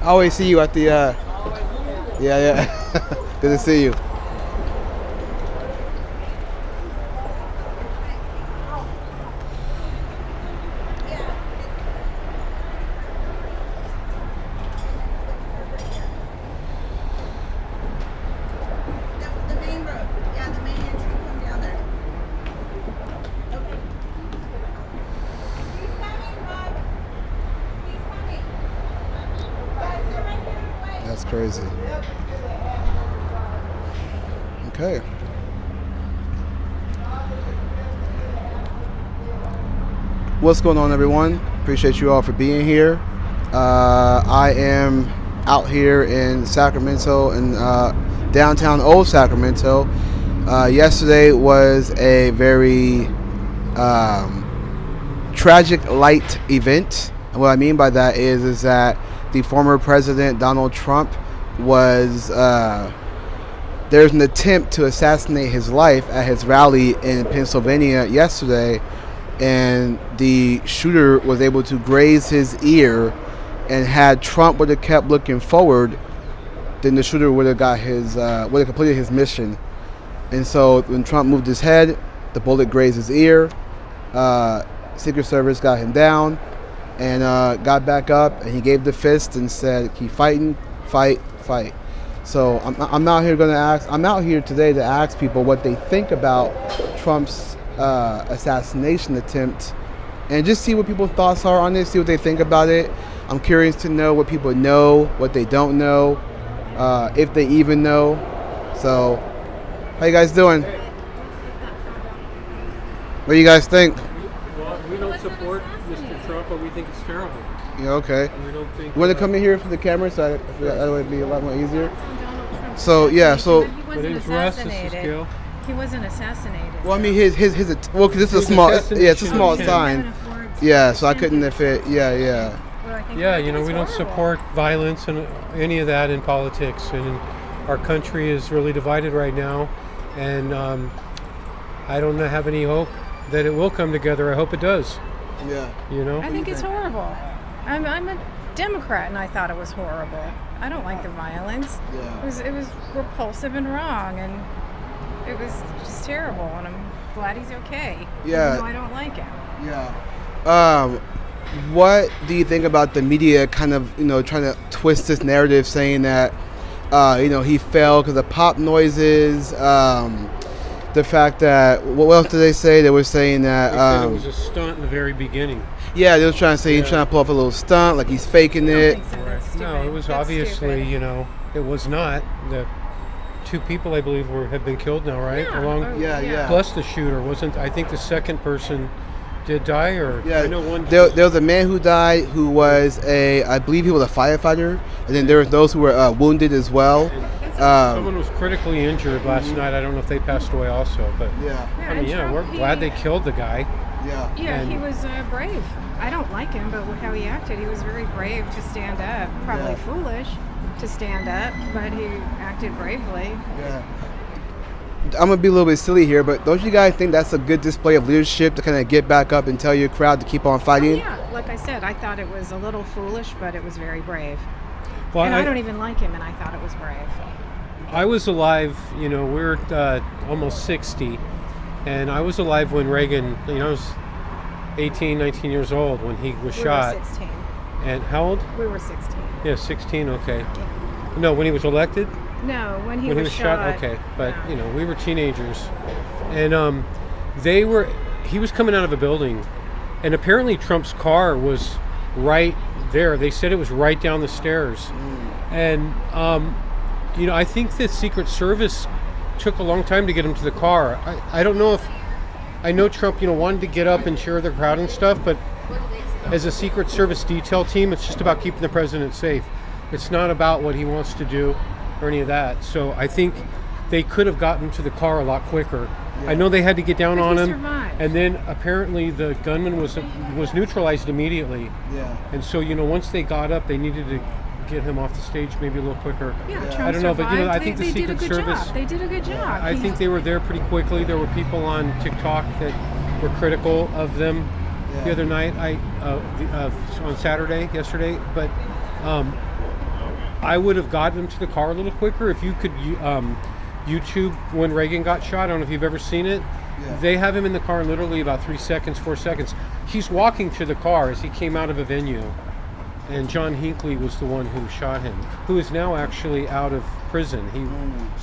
I always see you at the. Yeah. Good to see you. The main road. Yeah, the main entry. Come down there. Okay. He's coming, Bob. He's coming. Guys, they're right here. Wait. That's crazy. Okay. What's going on, everyone? Appreciate you all for being here. I am out here in Sacramento, in downtown Old Sacramento. Yesterday was a very tragic light event. And what I mean by that is that the former president Donald Trump was there's an attempt to assassinate his life at his rally in Pennsylvania yesterday, and the shooter was able to graze his ear, and had Trump would have kept looking forward, then the shooter would have completed his mission. And so when Trump moved his head, the bullet grazed his ear. Secret Service got him down and got back up, and he gave the fist and said, "Keep fighting, fight." So I'm out here today to ask people what they think about Trump's assassination attempt, and just see what people's thoughts are on it, see what they think about it. I'm curious to know what people know, what they don't know, if they even know. So, how you guys doing? What do you guys think? Well, we don't support Mr. Trump, but we think it's terrible. Yeah, okay. We don't think. You want to come in here for the camera, so that would be a lot more easier. So yeah, so. He My wasn't name's Russ. This is assassinated. Gil. He wasn't assassinated. Well, I mean, his. Well, cause this is a small. Yeah, it's a small Assassination. sign. Yeah, so I couldn't fit. Yeah. Yeah, we don't support violence and any of that in politics, and our country is really divided right now, and I don't have any hope that it will come together. I hope it does. Yeah. I think it's horrible. I'm a Democrat, and I thought it was horrible. I don't like the violence. Yeah. It was repulsive and wrong, and it was just terrible. And I'm glad he's okay. Yeah. Even though I don't like him. Yeah. What do you think about the media kind of, trying to twist this narrative, saying that, he fell because of pop noises, the fact that, what else did they say? They were saying that... They said it was a stunt in the very beginning. Yeah, they were trying to say he's trying to pull off a little stunt, like he's faking I it. don't think so. That's stupid. No, it was That's obviously, stupid. it was not. The two people, I believe, have been killed now, right? Yeah. Yeah. Plus the shooter wasn't. I think the second person did die, or Yeah, I know one. there was a man who died who was I believe he was a firefighter, and then there was those who were wounded as well. Someone was critically injured last night. I don't know if they passed away also, but Yeah. I mean, and Trump, we're glad they killed the guy. Yeah. Yeah, And- he was brave. I don't like him, but how he acted, he was very brave to stand up. Probably Yeah. foolish to stand up, but he acted bravely. Yeah. I'm gonna be a little bit silly here, but don't you guys think that's a good display of leadership to kind of get back up and tell your crowd to keep on Oh, fighting? yeah, like I said, I thought it was a little foolish, but it was very brave. Well, And I don't even like him, and I thought it was brave. I was alive, we're almost 60, and I was alive when Reagan, I was 18, 19 years old when he was shot. We were 16. And how old? We were 16. Yeah, 16, okay. No, when he was elected? No, when he When was shot. Okay. But, no. we were teenagers. And he was coming out of a building, and apparently Trump's car was right there. They said it was right down the stairs. And, I think the Secret Service took a long time to get him to the car. I don't know if, I know Trump, wanted to get up and cheer the crowd and stuff, but as a Secret Service detail team, it's just about keeping the president safe. It's not about what he wants to do or any of that. So I think they could have gotten to the car a lot quicker. I know they had to get down But on he him, survived. and then apparently the gunman was neutralized immediately. Yeah. And so once they got up, they needed to get him off the stage maybe a little quicker. Yeah, Trump I don't know, but survived. I think they the did a Secret good Service. job. They did a good job. I think they were there pretty quickly. There were people on TikTok that were critical of them the other night. On Saturday, yesterday, but I would have gotten him to the car a little quicker if you could YouTube when Reagan got shot. I don't know if you've ever seen it. Yeah. They have him in the car in literally about 3 seconds, 4 seconds. He's walking to the car as he came out of a venue. And John Hinckley was the one who shot him, who is now actually out of prison. He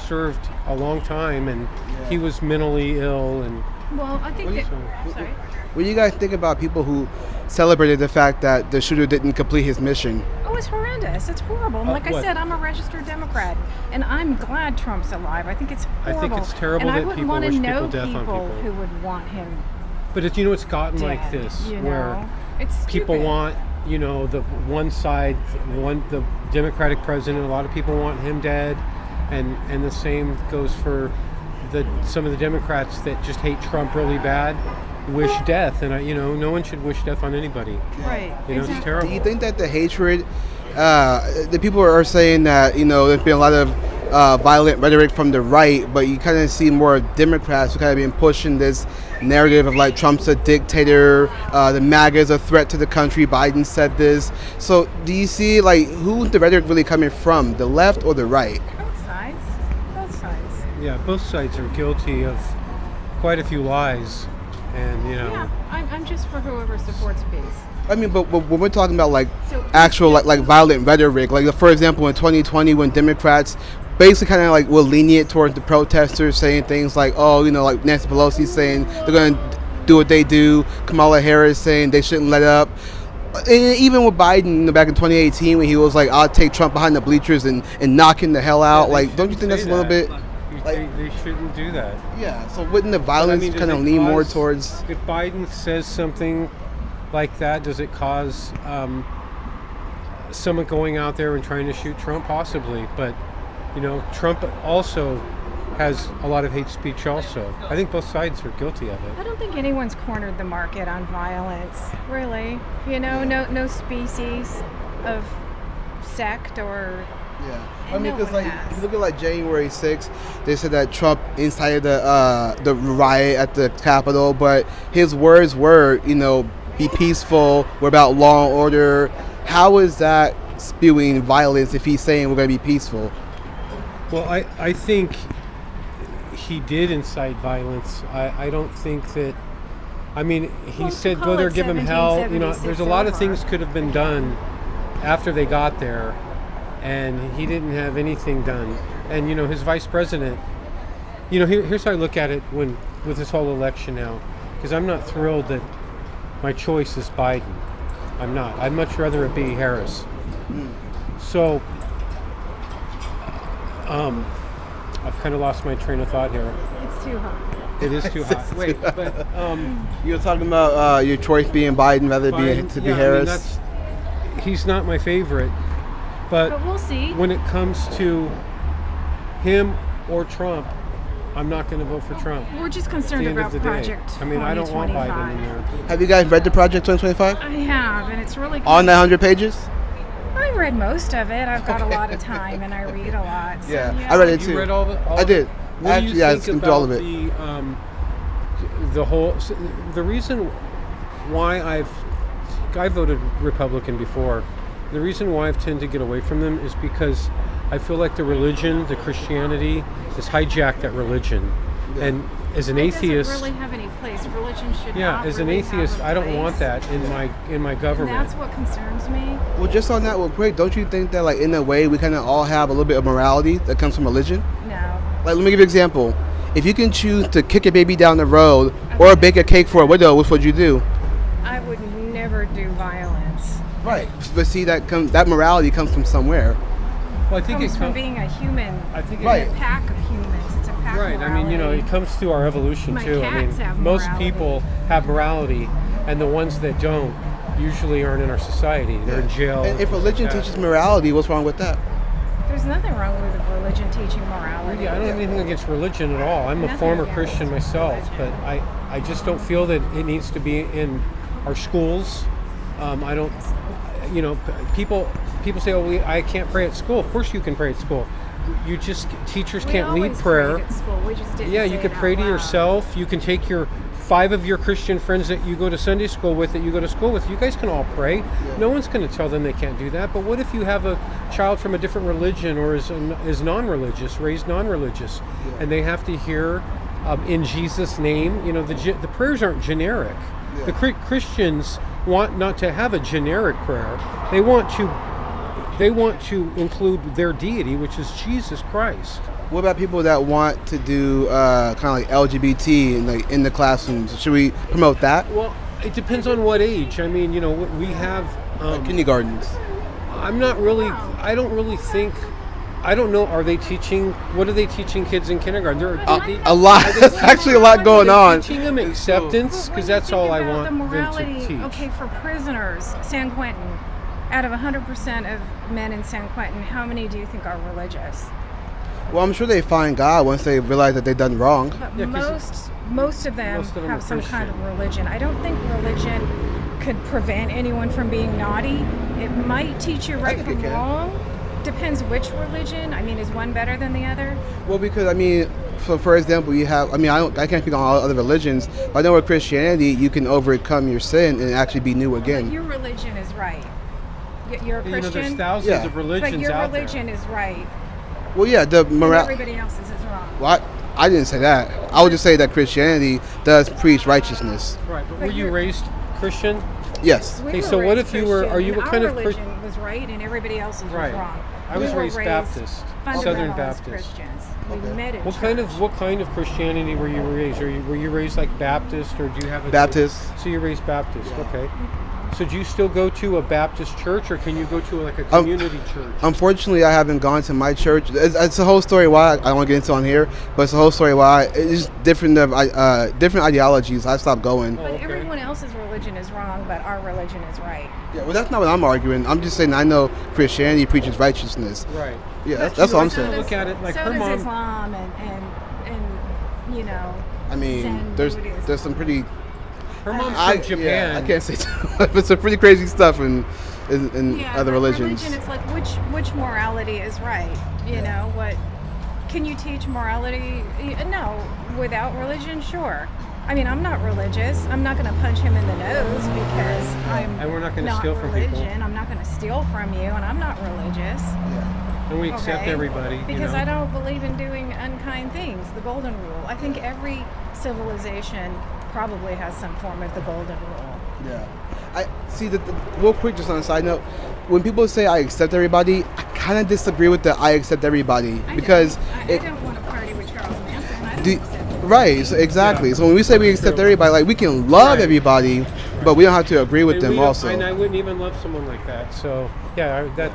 served a long time, and he was mentally ill. And Well, I think that. Sorry. What do you guys think about people who celebrated the fact that the shooter didn't complete his mission? Oh, it's horrendous. It's horrible. And like I what? said, I'm a registered Democrat, and I'm glad Trump's alive. I think it's horrible. I think it's terrible and that I wouldn't people want to wish know people death on people. who would want him But it's gotten dead, like this, you where know? It's people stupid. want, the one side, the Democratic president. A lot of people want him dead, and the same goes for some of the Democrats that just hate Trump really bad. Wish death, and no one should wish death on anybody. Right. It's exactly. terrible. Do you think that the hatred, the people are saying that, there's been a lot of violent rhetoric from the right, but you kind of see more Democrats who kind of been pushing this narrative of like Trump's a dictator, the MAGA is a threat to the country, Biden said this. So do you see like who's the rhetoric really coming from, the left or the right? Both sides. Both sides. Yeah, both sides are guilty of quite a few lies, and Yeah, I'm just for whoever supports peace. I mean, but when we're talking about like So- actual like violent rhetoric, like for example in 2020 when Democrats basically kind of like were lenient towards the protesters, saying things like, oh, like Nancy Pelosi saying they're going to do what they do, Kamala Harris saying they shouldn't let up. And even with Biden back in 2018 when he was like, I'll take Trump behind the bleachers and knock him the hell out. Yeah, like, don't you think that's a little bit? They shouldn't do that. Yeah, so wouldn't the violence does kind of it lean more cause- towards? If Biden says something like that, does it cause someone going out there and trying to shoot Trump? Possibly, but Trump also has a lot of hate speech also. I think both sides are guilty of it. I don't think anyone's cornered the market on violence, really. No species of sect or. Yeah, I And mean, no because one like has. if you look at like January 6th, they said that Trump incited the riot at the Capitol, but his words were, be peaceful. We're about law and order. How is that spewing violence if he's saying we're going to be peaceful? Well, I think he did incite violence. I don't think that. I mean, he Well, said to go there, call it give him hell. There's a 1776 lot of over. things could have been done after they got there, and he didn't have anything done. And his vice president. Here's how I look at it with this whole election now, because I'm not thrilled that my choice is Biden. I'm not. I'd much rather it be Harris. So. I've kind of lost my train of thought here. It's too hot. It is too hot. Wait, but You were talking about your choice being Biden rather Biden, be yeah, Harris. He's not my favorite, but But we'll see. when it comes to him or Trump, I'm not going to vote for Trump. We're just At the concerned end about of the day, Project I mean, I don't want Biden in 2025. there. Have you guys read the Project 2025? I have, and it's really good. On that 100 pages? I read most of it. I've got a lot of time, and I read a lot. So, Yeah, I read it You too. read all of it? I did. What Actually, do you yeah, I think skimmed about all of it. the reason why I voted Republican before. The reason why I've tended to get away from them is because I feel like the religion, the Christianity, has hijacked that religion. And as an It atheist, doesn't really have any place. Religion should yeah, not as an really have atheist, a I don't want place. that in my And government. that's what concerns me. Well, just on that real quick, don't you think that like in a way we kind of all have a little bit of morality that comes from religion? No. Like, let me give you an example. If you can choose to kick a baby down the road or bake a cake for a widow, which would you do? I would never do violence. Right. But see, that morality comes from somewhere. Well, I think It comes it from comes. being a human. I think it, Right. A pack of humans. It's a pack Right. I mean, morality. it comes through our evolution My too. I mean, cats have most morality. people have morality, and the ones that don't usually aren't in our society. They're in jail. And if religion Yeah. teaches morality, what's wrong with that? There's nothing wrong with religion teaching morality. Yeah, I don't have anything against religion at all. I'm a Nothing former against Christian myself, but religion. I just don't feel that it needs to be in our schools. I don't, people say, oh, I can't pray at school. Of course you can pray at school. Teachers We can't lead always prayer. prayed at school. We just didn't Yeah, say you it could out pray to loud. yourself. You can take your 5 of your Christian friends that you go to Sunday school with, that you go to school with, you guys can all pray. Yeah. No one's going to tell them they can't do that. But what if you have a child from a different religion or is non-religious, raised non-religious, and they have to hear in Jesus' name? You know, the prayers aren't generic. Yeah. The Christians want not to have a generic prayer. They want to include their deity, which is Jesus Christ. What about people that want to do kind of like LGBT in the classrooms? Should we promote that? Well, it depends on what age. I mean, you know, we have Like kindergartens. I'm not really. I don't really think. I don't know. Are they teaching? What are they teaching kids in kindergarten? A lot. There's actually a lot going on. Teaching them acceptance, because that's all I want the them morality, to teach. okay, for prisoners, San Quentin, out of 100% of men in San Quentin, how many do you think are religious? Well, I'm sure they find God once they realize that they've done wrong. But Yeah, 'cause most of them most of them have are some kind of Christian. religion. I don't think religion could prevent anyone from being naughty. It might teach you right think it from can. wrong. Depends which religion. I mean, is one better than the other? Well, because I mean, for example, you have. I mean, I can't speak on all other religions. But I know with Christianity, you can overcome your sin and actually be new But again. your religion is right. You're a You know, there's Christian, thousands Yeah. of but religions your out religion is right. Well, yeah, the And moral. everybody else's is wrong. Well, I didn't say that. I would just say that Christianity does preach righteousness. there. Right, but But were you you're- raised Christian? Yes. We Okay, were so what raised if you were- Christian, are you and what kind our of religion was right and everybody else's Right. was wrong? I was We were raised Baptist, Southern fundamentalist Baptist. Christians. We Okay. met in What church. kind of Christianity were you raised? Were you raised like Baptist, or do you have a Baptist. So you're raised Baptist, Yeah. okay. So do you still go to a Baptist church, or can you go to like a community church? Unfortunately, I haven't gone to my church. It's a whole story why I don't want to get into on here, but it's a whole story why it's different different ideologies. I stopped going. But okay. everyone else's religion is wrong, but our religion is right. Yeah, well, that's not what I'm arguing. I'm just saying I know Christianity preaches righteousness. Right. Yeah, But that's you- all I'm so saying. does- Look at it like so her does mom- Islam and you know. I mean, Zen there's Buddhism. some pretty. Her mom's I from Japan. Yeah, I can't say too much, but some pretty crazy stuff in Yeah, other but religions. Religion, it's like which morality is right? You know what? Can you teach morality? No, without religion, sure. I mean, I'm not religious. I'm not going to punch him in the nose because I'm And we're not gonna not steal from people. religion. I'm not going to steal from you, and I'm not religious. And we accept okay? everybody. Because you know? I don't believe in doing unkind things. The golden rule. I think every civilization probably has some form of the golden rule. Yeah. I see that. Real quick, just on a side note, when people say I accept everybody, I kind of disagree with the I accept everybody I because don't. I don't want to party with Charles Manson. I don't do, accept it. right, so exactly. Yeah. So when we say we accept True. everybody, like we can love Right. everybody, but we don't have to agree with And them we don't- also. And I wouldn't even love someone like that. So yeah, that.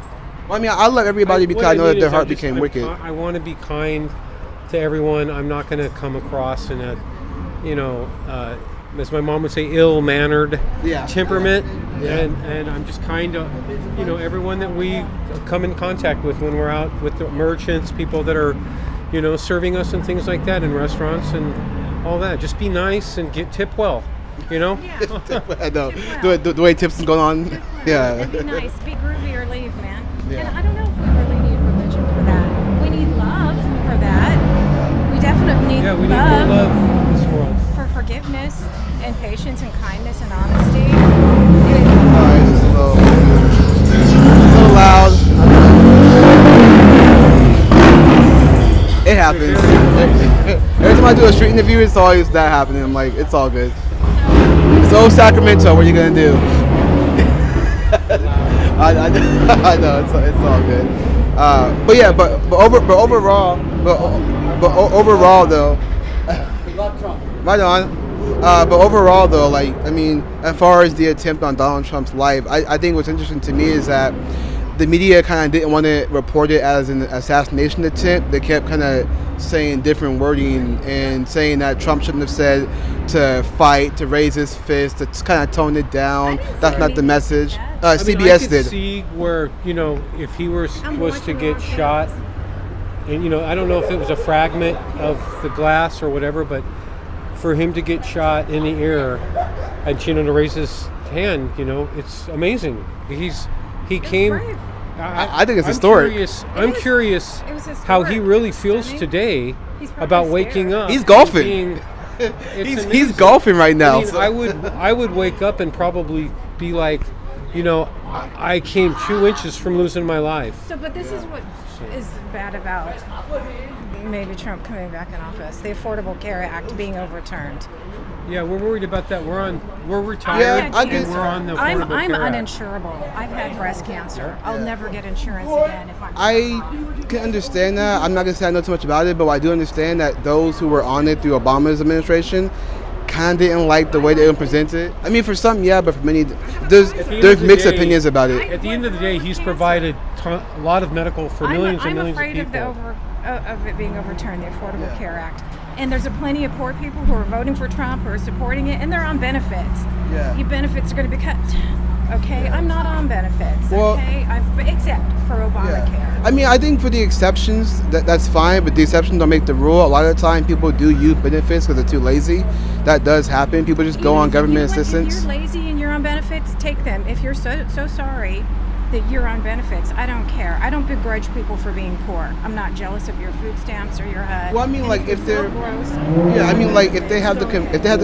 Well, I mean, I love everybody because I know that their heart became wicked. I want to be kind to everyone. I'm not going to come across in a, you know, as my mom would say, ill-mannered Yeah. temperament. Yeah. And I'm just kind of, you know, everyone that we come in contact with when we're out with the merchants, people that are, you know, serving us and things like that in restaurants and all that. Just be nice and tip well, you know. Yeah. I know. well. The way tips is going on. Yeah. And be nice, be groovy or leave, man. Yeah. And I don't know if we really need religion for that. We need love for that. We definitely need Yeah, we need love, more love in this world. for forgiveness and patience and kindness and honesty. It's a little loud. It happens. Every time I do a street interview, it's always that happening. I'm like, it's all good. It's old Sacramento. What are you gonna do? I know it's all good. But yeah, but overall though, right on. But overall though, like I mean, as far as the attempt on Donald Trump's life, I think what's interesting to me is that the media kind of didn't want to report it as an assassination attempt. They kept kind of saying different wording and saying that Trump shouldn't have said to fight, to raise his fist, to kind of tone it down. That's not the message. I mean, CBS I could did. see where, you know, if he was I'm to watching get Rock shot, Films. and you know, I don't know if it was a fragment of the glass or whatever, but for him to get shot in the ear and, you know, to raise his hand, you know, it's amazing. He came. brave. I think it's I'm historic. I'm curious It was how he historic. really feels Stunning. today He's probably about scared. waking up. He's golfing. being- It's he's amazing. golfing right now. I mean, I would wake up and probably be like, I came 2 inches from losing my life. So, but this is what is bad about maybe Trump coming back in office: the Affordable Care Act being overturned. Yeah, we're worried about that. We're retired. Yeah, I and get- we're on the I'm Affordable Care Act. uninsurable. I've had breast cancer. I'll Yeah. never get insurance again if I'm. I can understand that. I'm not gonna say I know too much about it, but I do understand that those who were on it through Obama's administration kind of didn't like the way they were presented. I mean, for some, yeah, but for many, there's At the end there's of the mixed day- opinions about it. At the end of the day, he's provided a lot of medical for millions and millions of I'm people. afraid of it being overturned, the Affordable Care Act. And there's a plenty of poor people who are voting for Trump, who are supporting it, and they're on benefits. Yeah. Your benefits are going to be cut. Okay, I'm not on benefits. Well- Okay, except for Obamacare. I mean, I think for the exceptions, that's fine, but the exceptions don't make the rule. A lot of the time, people do use benefits because they're too lazy. That does happen. People just go on government assistance. If you're lazy and you're on benefits, take them. If you're so sorry that you're on benefits, I don't care. I don't begrudge people for being poor. I'm not jealous of your food stamps or your HUD. Well, I mean, And like, you're if they're- so gross, Yeah, I mean, like if they have the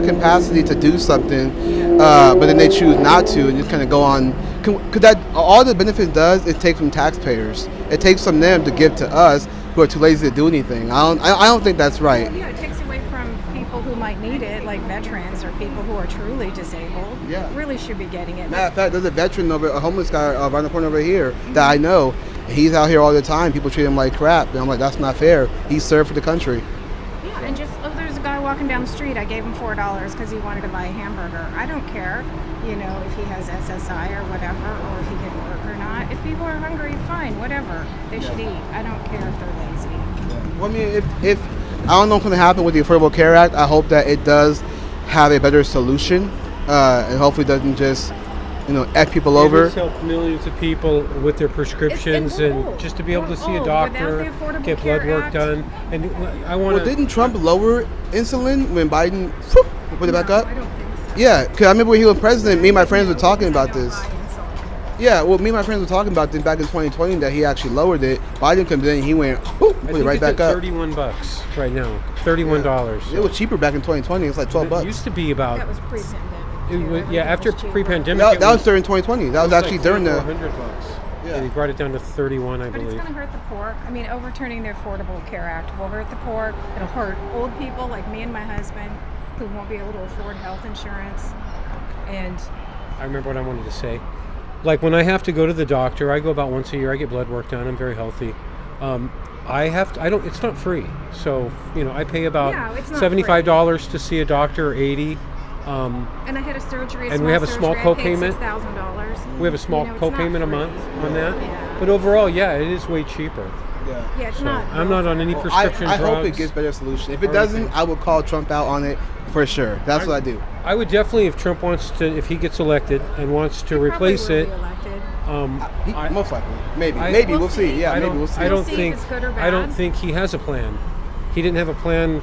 capacity to do something, but then they choose not to, and just kind of go on. Could that all the benefits does is take from taxpayers? It takes from them to give to us who are too lazy to do anything. I don't think that's right. yeah, it takes away from people who might need it, like veterans or people who are truly disabled. Yeah. Really should be getting it. Matter of fact, there's a veteran a homeless guy around the corner over here that I know. And he's out here all the time. People treat him like crap, and I'm like, that's not fair. He served for the country. Yeah, and there's a guy walking down the street. I gave him $4 because he wanted to buy a hamburger. I don't care, if he has SSI or whatever, or if he can work or not. If people are hungry, fine, whatever. They should eat. I don't care if they're lazy. Well, I mean, if I don't know what's going to happen with the Affordable Care Act, I hope that it does have a better solution, and hopefully doesn't just, F people over. It's helped millions of people with their prescriptions We're and old. just to be able to see We're a old. doctor, Without the Affordable get blood Care work Act- done. And I want Well, to. didn't Trump lower insulin when Biden put it back up? I don't think so. Yeah, because I remember when he was president, me and my friends were talking about I don't this. buy insulin. Yeah, well, me and my friends were talking about this back in 2020 that he actually lowered it. Biden comes in, he went, put I it think right it's back at up. $31 right now. $31. It was cheaper back in 2020. It's like $12. It used to be about. That was pre-pandemic. It was, too. yeah, Everything after was cheaper. pre-pandemic. That was during 2020. That was actually during the. $400. Yeah. They brought it down to 31, I But it's believe. going to hurt the poor. I mean, overturning the Affordable Care Act will hurt the poor. It'll hurt old people like me and my husband who won't be able to afford health insurance. And I remember what I wanted to say. Like when I have to go to the doctor, I go about once a year. I get blood work done. I'm very healthy. I have to. I don't. It's not free. So I pay about Yeah, it's not $75 to see a doctor, or 80. and I had a surgery. And we have a small co-payment. $6,000. We have a small it's not co-payment a free. month on that. Yeah. But overall, yeah, it is way cheaper. Yeah, it's So not. I'm not on any Well, prescription I drugs. hope it gets better solution. If it or doesn't, anything. I will call Trump out on it for sure. That's what I do. I would definitely, if Trump wants to, if he gets elected and wants to Probably replace will it, be elected. Most likely, maybe, I- maybe We'll we'll see. see. Yeah, I maybe don't. we'll see. I don't See if think. it's good or I don't bad. think he has a plan. He didn't have a plan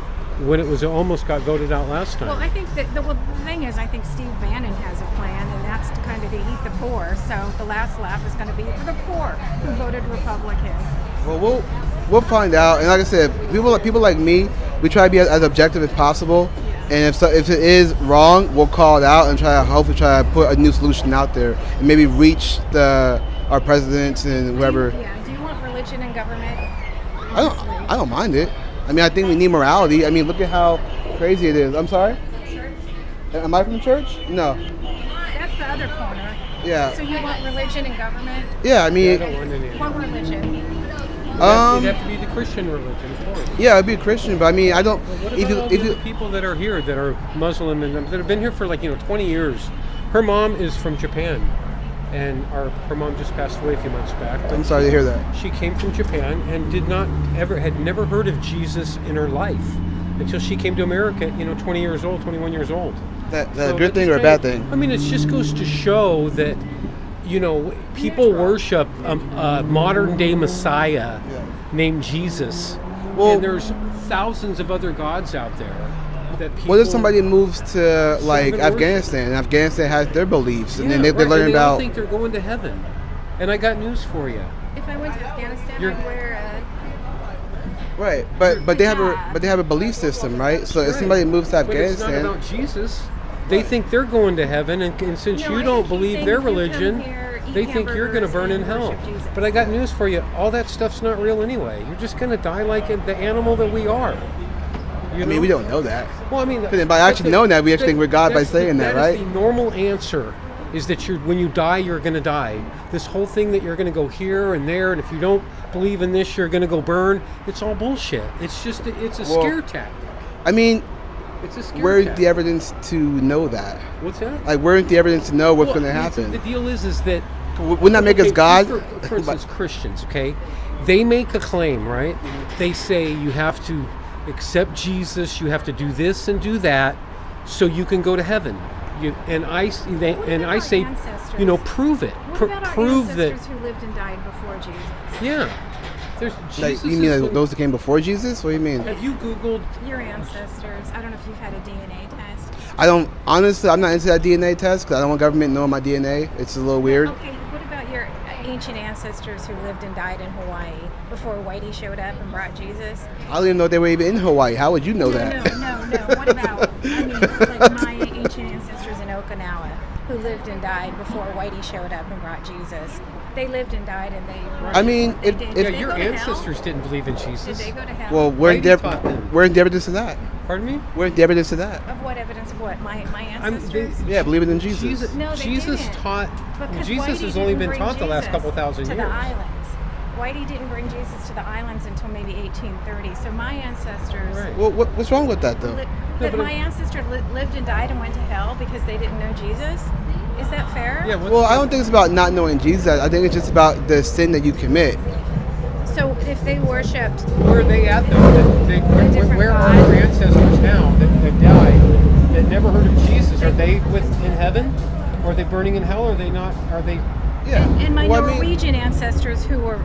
when it almost got voted out last time. Well, I think that the thing is, I think Steve Bannon has a plan, and that's to kind of eat the poor. So the last laugh is going to be for the poor who voted Republican. Well, we'll find out. And like I said, people like me, we try to be as objective as possible. And if it is wrong, we'll call it out and hopefully try to put a new solution out there and maybe reach our presidents and whoever. Yeah. Do you want religion and government? I don't mind it. I mean, I think we need morality. I mean, look at how crazy it is. I'm sorry? Church? Am I from church? No. That's the other corner. Yeah. So you want religion and government? Yeah, I I mean, don't want any. What religion? It'd have to be the Christian religion, of course. yeah, I'd be a Christian, but I mean, I don't. What If about you, all if the you, other people that are here that are Muslim and that have been here for 20 years? Her mom is from Japan, and her mom just passed away a few months back. but I'm sorry to hear that. She came from Japan and had never heard of Jesus in her life until she came to America. 20 years old, 21 years old. That So a good that thing just or a bad thing? I mean, it just goes to show that people worship a modern day Messiah named Jesus, Well- and there's thousands of other gods out there that people. What if somebody moves to like and worship? Afghanistan, and Afghanistan has their beliefs, and then they right, learn and they all about. think they're going to heaven. And I got news for you. If I went to Afghanistan, You're- I'd wear Right, but they have a belief system, right? So if somebody moves to But it's not Afghanistan, about Jesus. They think they're going to heaven, and since No, you I don't think he's believe saying their if you come religion, here, eat they think you're going to hamburgers burn in and hell. worship Jesus. But I got news for you. All that stuff's not real anyway. You're just going to die like the animal that we are. I mean, we don't know that. Well, I mean, By actually knowing that, we actually think we're God by saying that, right? That is the normal answer. Is that when you die, you're going to die. This whole thing that you're going to go here and there, and if you don't believe in this, you're going to go burn. It's all bullshit. It's just it's a scare tactic. I mean, It's a scare where's tactic. the evidence to know that? What's that? Like, where's the evidence to know what's going to The happen? deal is that Wouldn't that make us okay, God? For instance, Christians, okay, they make a claim, right? They say you have to accept Jesus, you have to do this and do that, so you can go to heaven. I say, ancestors? you know, prove it. What about our Prove that. ancestors who lived and died before Jesus? Yeah. There's Like, Jesus you mean is like those that came before Jesus? What do you mean? Have you Googled? Your ancestors. I don't know if you've had a DNA test. I don't, honestly, I'm not into that DNA test because I don't want government knowing my DNA. It's a little weird. Okay, what about your ancient ancestors who lived and died in Hawaii before Whitey showed up and brought Jesus? I don't even know if they were even in Hawaii. How would you know that? No. What about, I mean, like my ancient ancestors in Okinawa who lived and died before Whitey showed up and brought Jesus? They lived and died, and they. I mean, they if- did. if- Did Yeah, they your go to hell? ancestors didn't believe in Jesus. Did they go to hell? Well, Whitey taught them. where's the evidence of that? Pardon me? Where's the evidence of that? Of what evidence of what? My ancestors? Yeah, believing in Jesus. No, they Jesus didn't. taught. Because Jesus Whitey has only didn't been bring taught the last Jesus couple thousand to years. the islands. Whitey didn't bring Jesus to the islands until maybe 1830. So my ancestors. Right. Well, what's wrong with that though? But my ancestors lived and died and went to hell because they didn't know Jesus. Is that fair? Yeah. Well, I don't think it's about not knowing Jesus. I think it's just about the sin that you commit. So if they worshipped, Where are they at though? different Where are God. our ancestors now that died that never heard of Jesus? Are they in heaven? Or are they burning in hell? Or are they not? Are they? Yeah. and my Well, I mean- Norwegian ancestors who were,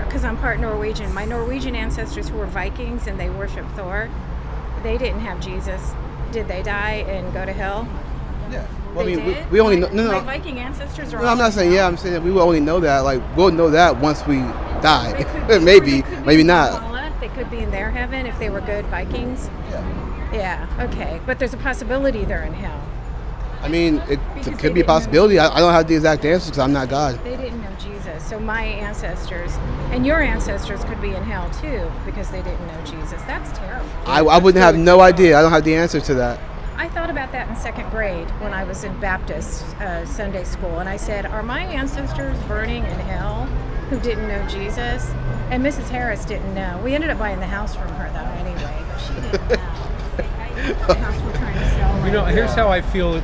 because I'm part Norwegian, my Norwegian ancestors who were Vikings and they worshiped Thor, they didn't have Jesus. Did they die and go to hell? Yeah. Well, They I mean, did? we only know. My No. Viking ancestors are. No, I'm not saying yeah. I'm saying that we will only know that. Like we'll know that once we die. They could be- maybe, they could be maybe in not. Valhalla. They could be in their heaven if they were good Vikings. Yeah. Yeah. Okay. But there's a possibility they're in hell. I mean, it Because they could be a didn't know possibility. I don't have the exact answers because I'm not God. They didn't know Jesus. So my ancestors and your ancestors could be in hell too because they didn't know Jesus. That's terrible. I wouldn't have no idea. I don't have the answer to that. I thought about that in second grade when I was in Baptist Sunday school, and I said, "Are my ancestors burning in hell who didn't know Jesus?" And Mrs. Harris didn't know. We ended up buying the house from her though, anyway, but she didn't know. The house we're trying to sell. You know, right here's now. how I feel.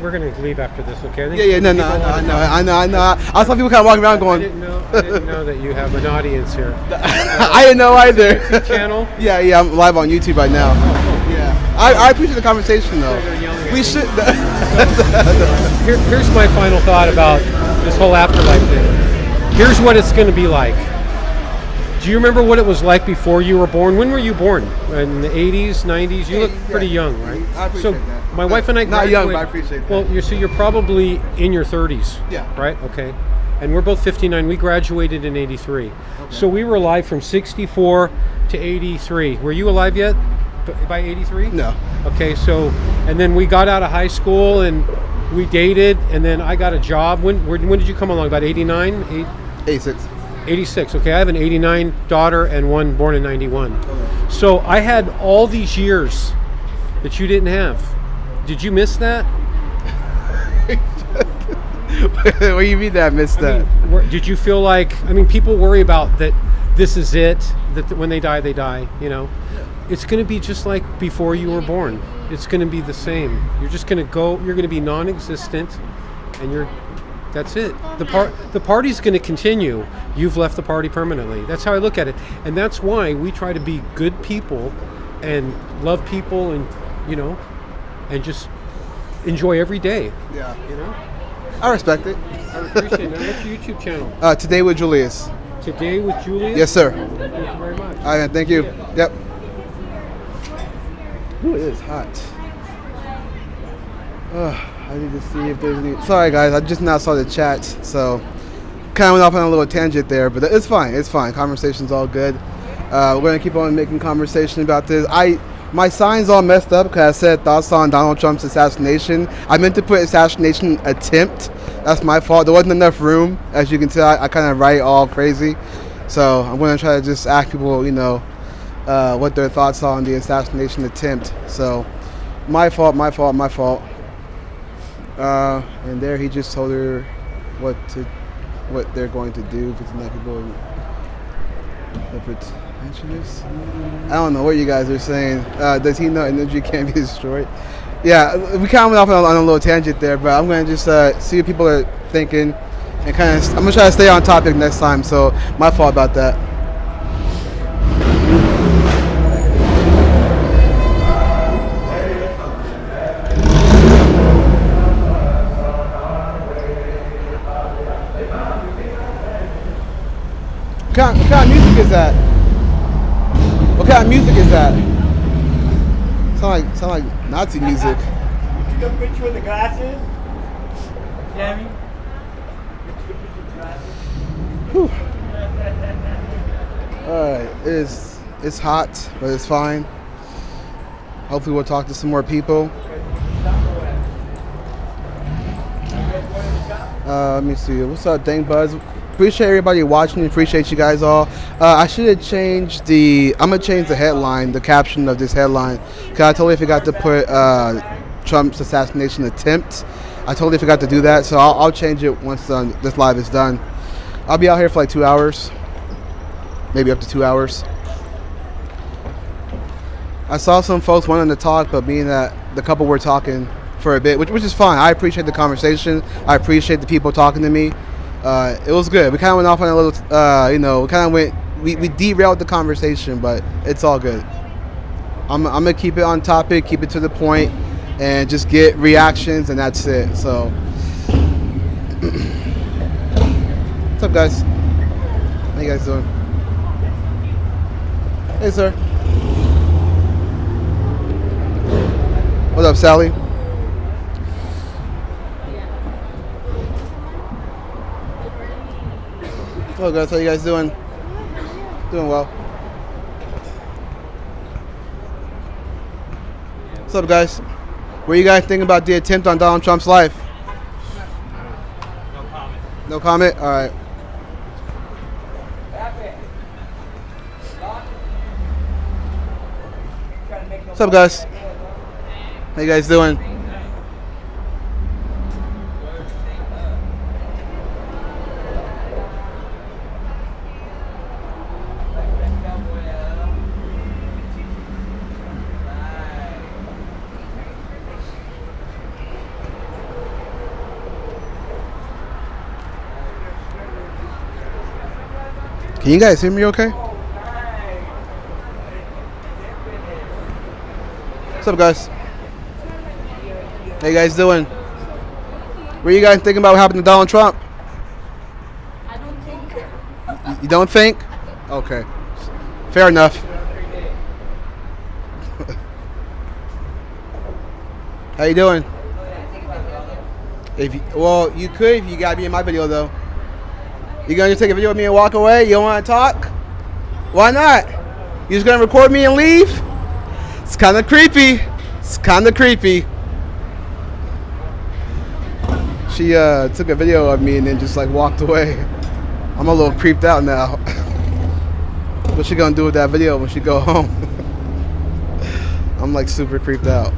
We're gonna leave after this, okay? I think Yeah, no, people wanna talk. I know. I saw people kind of walking around I going, didn't know that you have an audience here. I didn't know either. Channel. Yeah, I'm live on YouTube right now. Yeah, I appreciate the conversation though. They're yelling at We me. should. Here's my final thought about this whole afterlife thing. Here's what it's going to be like. Do you remember what it was like before you were born? When were you born? In the 80s, 90s? You look pretty young, right? I appreciate so that. my wife and I Not young, but I graduated- appreciate that. Well, you're probably in your 30s. Yeah. Right? Okay. And we're both 59. We graduated in 83. So we were alive from 64 to 83. Were you alive yet by 83? No. Okay, so, and then we got out of high school and we dated, and then I got a job. When did you come along? About 89? 86. 86. Okay, I have an 89 daughter and one born in 91. So I had all these years that you didn't have. Did you miss that? What do you mean that I missed that? Did you feel like, people worry about that this is it, that when they die, you know? It's going to be just like before you were born. It's going to be the same. You're just going to go, you're going to be non-existent, and that's it. The party's going to continue. You've left the party permanently. That's how I look at it. And that's why we try to be good people and love people and, and just enjoy every day, Yeah. you know? I respect it. I appreciate it. Now, what's your YouTube channel? Today with Julius. Today with Julius? Yes, sir. Thank you very much. All right, thank you. Yep. Ooh, it is hot. I need to see if there's any. Sorry, guys. I just now saw the chat, so kind of went off on a little tangent there, but it's fine. It's fine. Conversation's all good. We're gonna keep on making conversation about this. My sign's all messed up because I said thoughts on Donald Trump's assassination. I meant to put assassination attempt. That's my fault. There wasn't enough room, as you can tell. I kind of write all crazy, so I'm gonna try to just ask people, what their thoughts are on the assassination attempt. So, my fault. And there he just told her what they're going to do. 59 people. I don't know what you guys are saying. Does he know energy can't be destroyed? Yeah, we kind of went off on a little tangent there, but I'm going to just see what people are thinking, and I'm going to try to stay on topic next time. So my fault about that. What kind of music is that? What kind of music is that? Sound like Nazi music. You took a picture with the glasses? Sammy? Whew. Alright, it's hot, but it's fine. Hopefully we'll talk to some more people. Let me see. What's up, Dang Buzz? Appreciate everybody watching. Appreciate you guys all. I should have changed I'm going to change the headline, the caption of this headline. Because I totally forgot to put Trump's assassination attempt. I totally forgot to do that. So I'll change it once this live is done. I'll be out here for like 2 hours. Maybe up to 2 hours. I saw some folks wanting to talk, but being that the couple were talking for a bit, which is fine. I appreciate the conversation. I appreciate the people talking to me. It was good. We kind of went off on a little, we derailed the conversation, but it's all good. I'm going to keep it on topic, keep it to the point, and just get reactions, and that's it. So, what's up, guys? How you guys doing? Hey, sir. What up, Sally? Hello, guys. How you guys doing? Doing well. What's up, guys? What do you guys think about the attempt on Donald Trump's life? No comment. No comment? All right. What's up, guys? How you guys doing? Can you guys hear me okay? What's up, guys? How you guys doing? What are you guys thinking about what happened to Donald Trump? I don't think. You don't think? Okay. Fair enough. How you doing? You could if you gotta be in my video though. You gonna just take a video of me and walk away? You don't wanna talk? Why not? You just gonna record me and leave? It's kinda creepy. It's kinda creepy. She took a video of me and then just like walked away. I'm a little creeped out now. What's she gonna do with that video when she go home? I'm like super creeped out.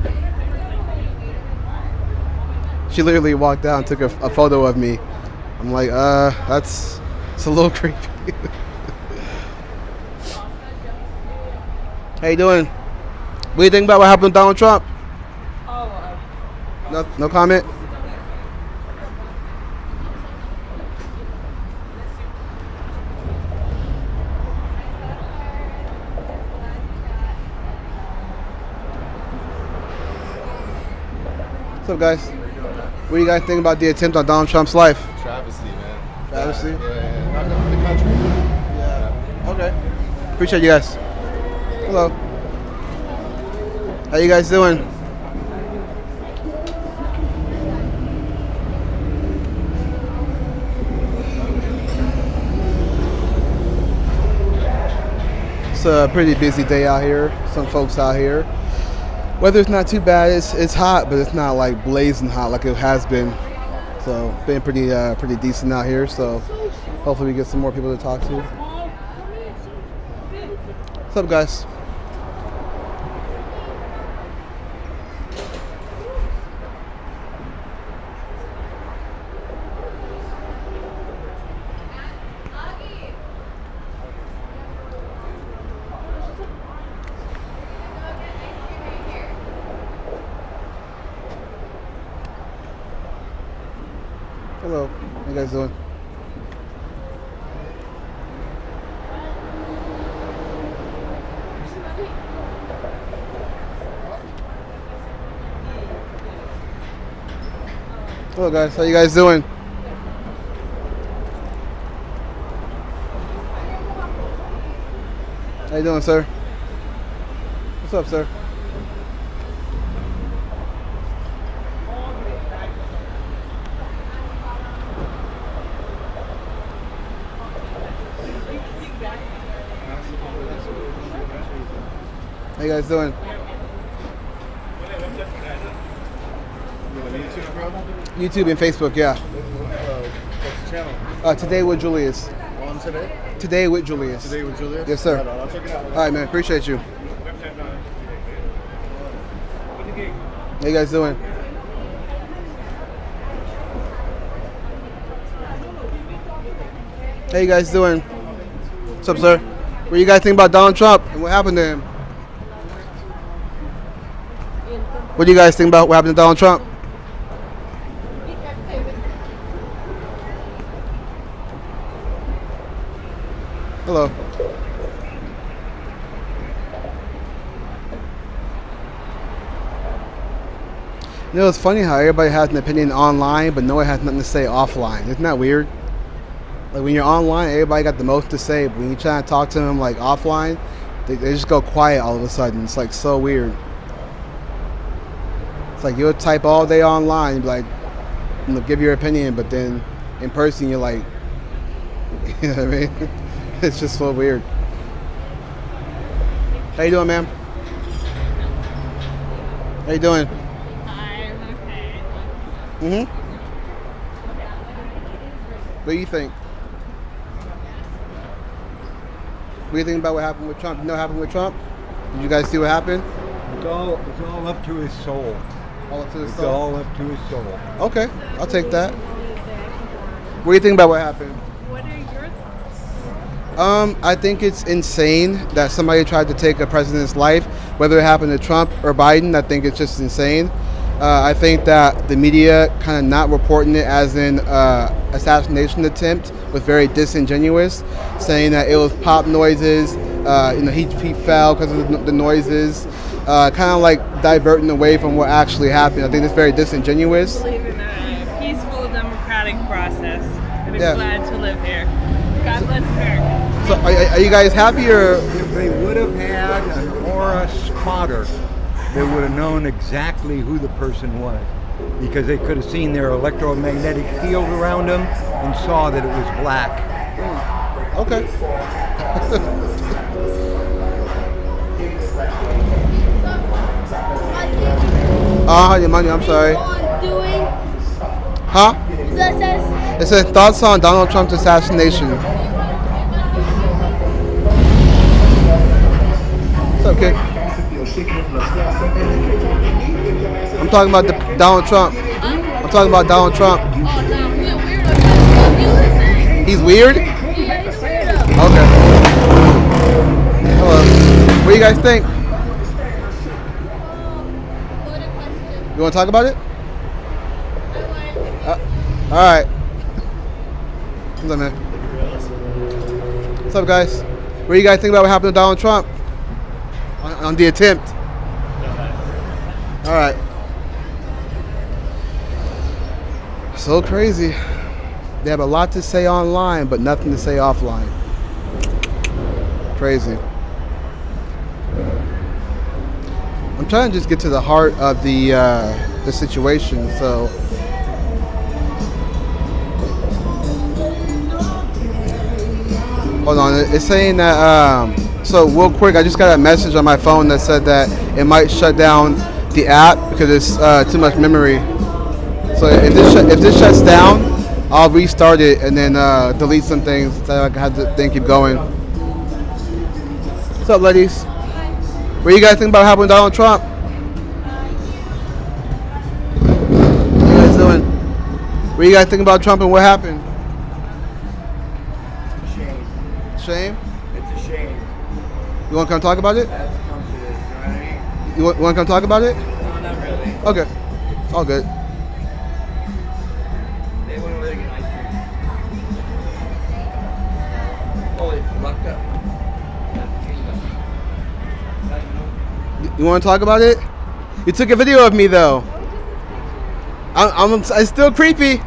She literally walked out and took a photo of me. I'm like, it's a little creepy. How you doing? What do you think about what happened to Donald Trump? No comment? What's up, guys? What do you guys think about the attempt on Donald Trump's life? Travesty, man. Travesty? Yeah. Not good for the country. Yeah. Okay. Appreciate you guys. Hello. How you guys doing? It's a pretty busy day out here. Some folks out here. Weather's not too bad. It's hot, but it's not like blazing hot like it has been. So been pretty decent out here. So hopefully we get some more people to talk to. What's up, guys? Hello, how you guys doing? Hello guys, how you guys doing? How you doing, sir? What's up, sir? How you guys doing? YouTube and Facebook, yeah. What's the channel? Today with Julius. On today? Today with Julius. Today with Julius? Yes, sir. Right on, I'll check it out. All right, man. Appreciate you. How you guys doing? How you guys doing? What's up, sir? What do you guys think about Donald Trump and what happened to him? What do you guys think about what happened to Donald Trump? Hello. You know, it's funny how everybody has an opinion online, but no one has nothing to say offline. Isn't that weird? Like when you're online, everybody got the most to say, but when you try to talk to them like offline, they just go quiet all of a sudden. It's like so weird. It's like you'll type all day online, and be like, you know, give your opinion, but then in person you're like, you know what I mean? It's just so weird. How you doing, ma'am? How you doing? I'm okay. Mm-hmm. What do you think? What do you think about what happened with Trump? You know what happened with Trump? Did you guys see what happened? It's all up to his soul. All up to his It's soul? all up to his soul. Okay, I'll take that. What do you think about what happened? What are your thoughts? I think it's insane that somebody tried to take a president's life, whether it happened to Trump or Biden. I think it's just insane. I think that the media kind of not reporting it as an assassination attempt was very disingenuous, saying that it was pop noises. He fell because of the noises, kind of like diverting away from what actually happened. I think it's very disingenuous. Believe in a peaceful democratic process. And I'm Yeah. glad to live here. God bless America. So, are you guys happy or? If they would have had an aura spotter, they would have known exactly who the person was, because they could have seen their electromagnetic field around them and saw that it was black. Okay. Your money. I'm sorry. Doing Huh? that says It says thoughts on Donald Trump's assassination. It's okay. I'm talking about Donald Trump. I'm talking about Donald Trump. oh no, he's a weirdo. You listen. He's weird? Yeah, he's a weirdo. Okay. Hello. What do you guys think? What a question. You want to talk about it? I like All right. What's up, man? What's up, guys? What do you guys think about what happened to Donald Trump on the attempt? All right. So crazy. They have a lot to say online, but nothing to say offline. Crazy. I'm trying to just get to the heart of the situation. So. Hold on, it's saying that So real quick, I just got a message on my phone that said that it might shut down the app because it's too much memory. So if this shuts down, I'll restart it and then delete some things so I can have the thing keep going. What's up, ladies? What do you guys think about happening to Donald Trump? What you guys doing? What do you guys think about Trump and what happened? Shame. Shame? It's a shame. You want to come talk about it? That's come to this, you know what I mean? You want to come talk about it? No, not really. Okay. All good. They went over there to get ice cream. Oh, it's locked up. You want to talk about it? You took a video of me though. I'm still creepy.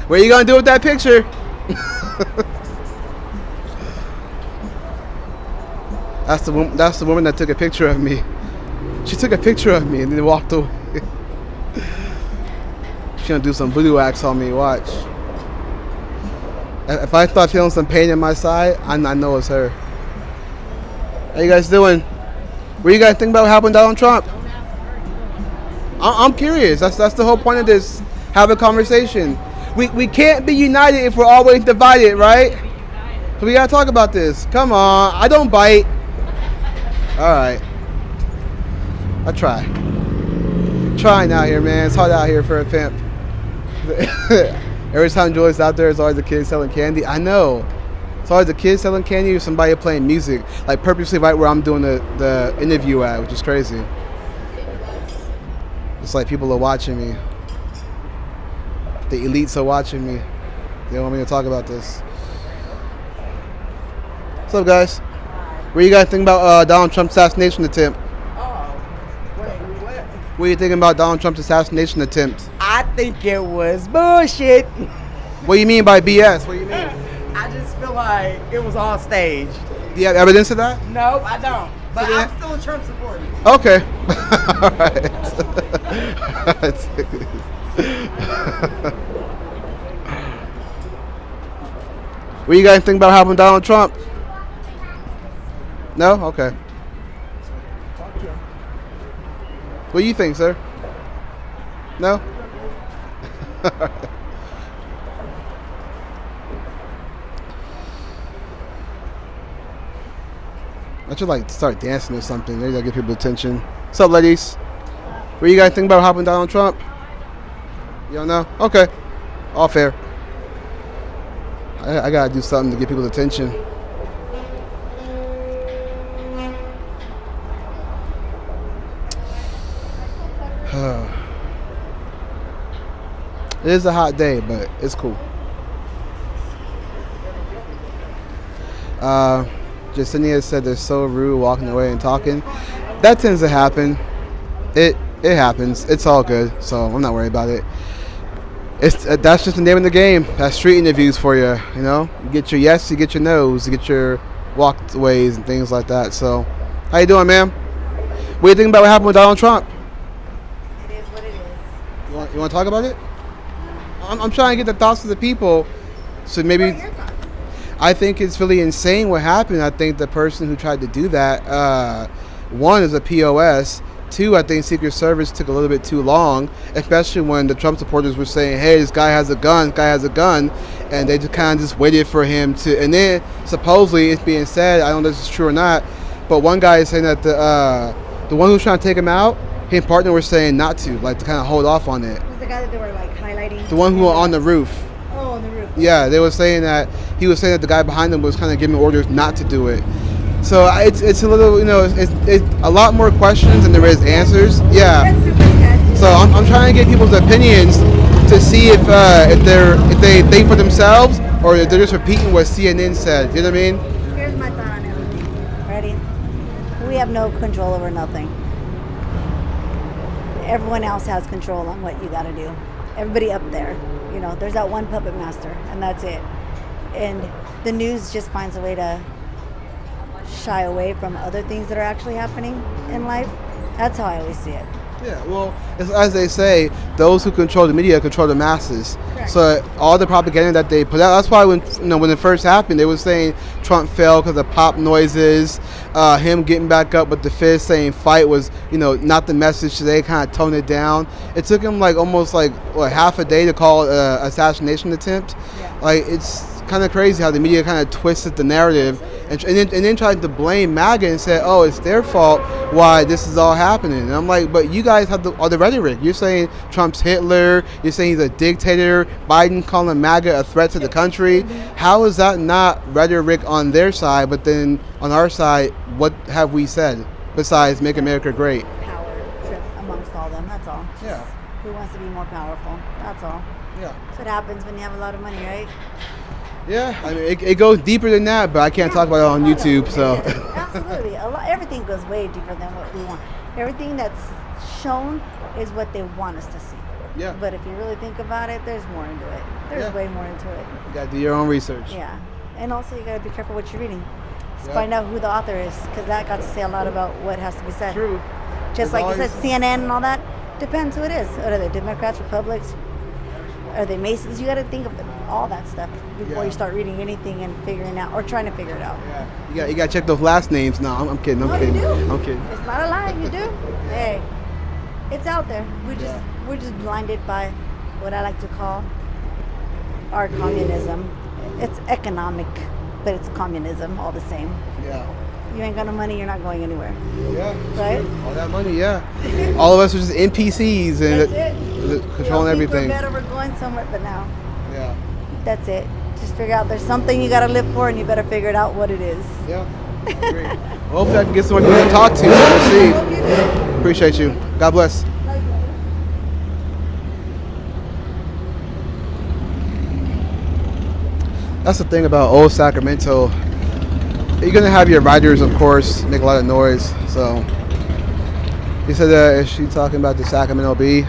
What are you gonna do with that picture? That's the woman that took a picture of me. She took a picture of me and then walked away. She's gonna do some voodoo acts on me. Watch. If I start feeling some pain in my side, I know it's her. How you guys doing? What do you guys think about what happened to Donald Trump? I'm curious. That's the whole point of this. Have a conversation. We can't be united if we're always divided, right? So we gotta talk about this. Come on. I don't bite. All right. I try. Trying out here, man. It's hard out here for a pimp. Every time Julius out there, it's always a kid selling candy. I know. It's always a kid selling candy or somebody playing music, like purposely right where I'm doing the interview at, which is crazy. It's like people are watching me. The elites are watching me. They don't want me to talk about this. What's up, guys? What do you guys think about Donald Trump's assassination attempt? What are you thinking about Donald Trump's assassination attempt? I think it was bullshit. What do you mean by BS? What do you mean? I just feel like it was all staged. Do you have evidence of that? No, I don't. But So I'm still a Trump supporter. Okay. What do you guys think about helping Donald Trump? No? Okay. What do you think, sir? No? I should like start dancing or something. Maybe that'll get people attention. What's up, ladies? What do you guys think about helping Donald Trump? You don't know? Okay. All fair. I gotta do something to get people's attention. It is a hot day, but it's cool. Jacinia said they're so rude walking away and talking. That tends to happen. It happens. It's all good, so I'm not worried about it. That's just the name of the game. That's street interviews for you, you know? You get your yes, you get your no's, you get your walkways and things like that. So, how you doing, ma'am? What do you think about what happened with Donald Trump? It is what it is. You want to talk about it? I'm trying to get the thoughts of the people, so maybe. What are your thoughts? I think it's really insane what happened. I think the person who tried to do that, one, is a POS. Two, I think Secret Service took a little bit too long, especially when the Trump supporters were saying, hey, this guy has a gun, and they just kind of just waited for him to, and then supposedly it's being said, I don't know if this is true or not, but one guy is saying that the one who's trying to take him out, his partner was saying not to, like to kind of hold off on it. It was the guy that they were like highlighting. The one who was on the roof. Oh, on the roof. Yeah, they were saying that he was saying that the guy behind him was kind of giving orders not to do it. So it's a little, you know, it's a lot more questions than there is answers. Yeah. That's super sketchy. So I'm trying to get people's opinions to see if they think for themselves or if they're just repeating what CNN said. You know what I mean? Here's my thought on everything. Ready? We have no control over nothing. Everyone else has control on what you got to do. Everybody up there, you know, there's that one puppet master, and that's it. And the news just finds a way to shy away from other things that are actually happening in life. That's how I always see it. Yeah, well, it's, as they say, those who control the media control the masses. Correct. So all the propaganda that they put out, that's why when when it first happened, they were saying Trump fell because of pop noises, him getting back up with the fist, saying fight was not the message today, kind of toned it down. It took him like almost like half a day to call it assassination attempt. Yeah. Like it's kind of crazy how the media kind of twisted the narrative and then tried to blame MAGA and said, oh, it's their fault why this is all happening. And I'm like, but you guys have all the rhetoric. You're saying Trump's Hitler. You're saying he's a dictator. Biden calling MAGA a threat to the country. How is that not rhetoric on their side? But then on our side, what have we said besides make America great? Power trip amongst all them. That's all. Just Yeah. Who wants to be more powerful? That's all. Yeah. That's what happens when you have a lot of money, right? Yeah, I mean, it goes deeper than that, but I can't talk about it on YouTube, so. Absolutely. Everything goes way deeper than what we want. Everything that's shown is what they want us to see. Yeah. But if you really think about it, there's more into it. There's way more into it. You gotta do your own research. Yeah. And also, you got to be careful what you're reading. Just Yeah. find out who the author is, because that got to say a lot about what has to be said. True. Just There's like you said, always- CNN and all that, depends who it is. Are they Democrats, Republicans? Are they Masons? You got to think of all that stuff before Yeah. you start reading anything and figuring out, or trying to figure it out. Yeah. You gotta check those last names. No, I'm kidding. I'm No, kidding. you do. I'm kidding. It's not a lie. You do. Hey, it's out there. We're just blinded by what I like to call our communism. It's economic, but it's communism all the same. Yeah. You ain't got no money, you're not going anywhere. Yeah. Right? All that money, yeah. All of us are just NPCs and That's it. controlling everything. We're better, we're going somewhere, but now Yeah. that's it. Just figure out there's something you got to live for, and you better figure it out what it is. Yeah. Great. Well, hopefully I can get someone to talk to. We'll see. Hope you do. Appreciate you. God bless. That's the thing about old Sacramento. You're gonna have your riders, of course, make a lot of noise. So he said, "Is she talking about the Sacramento Bee?"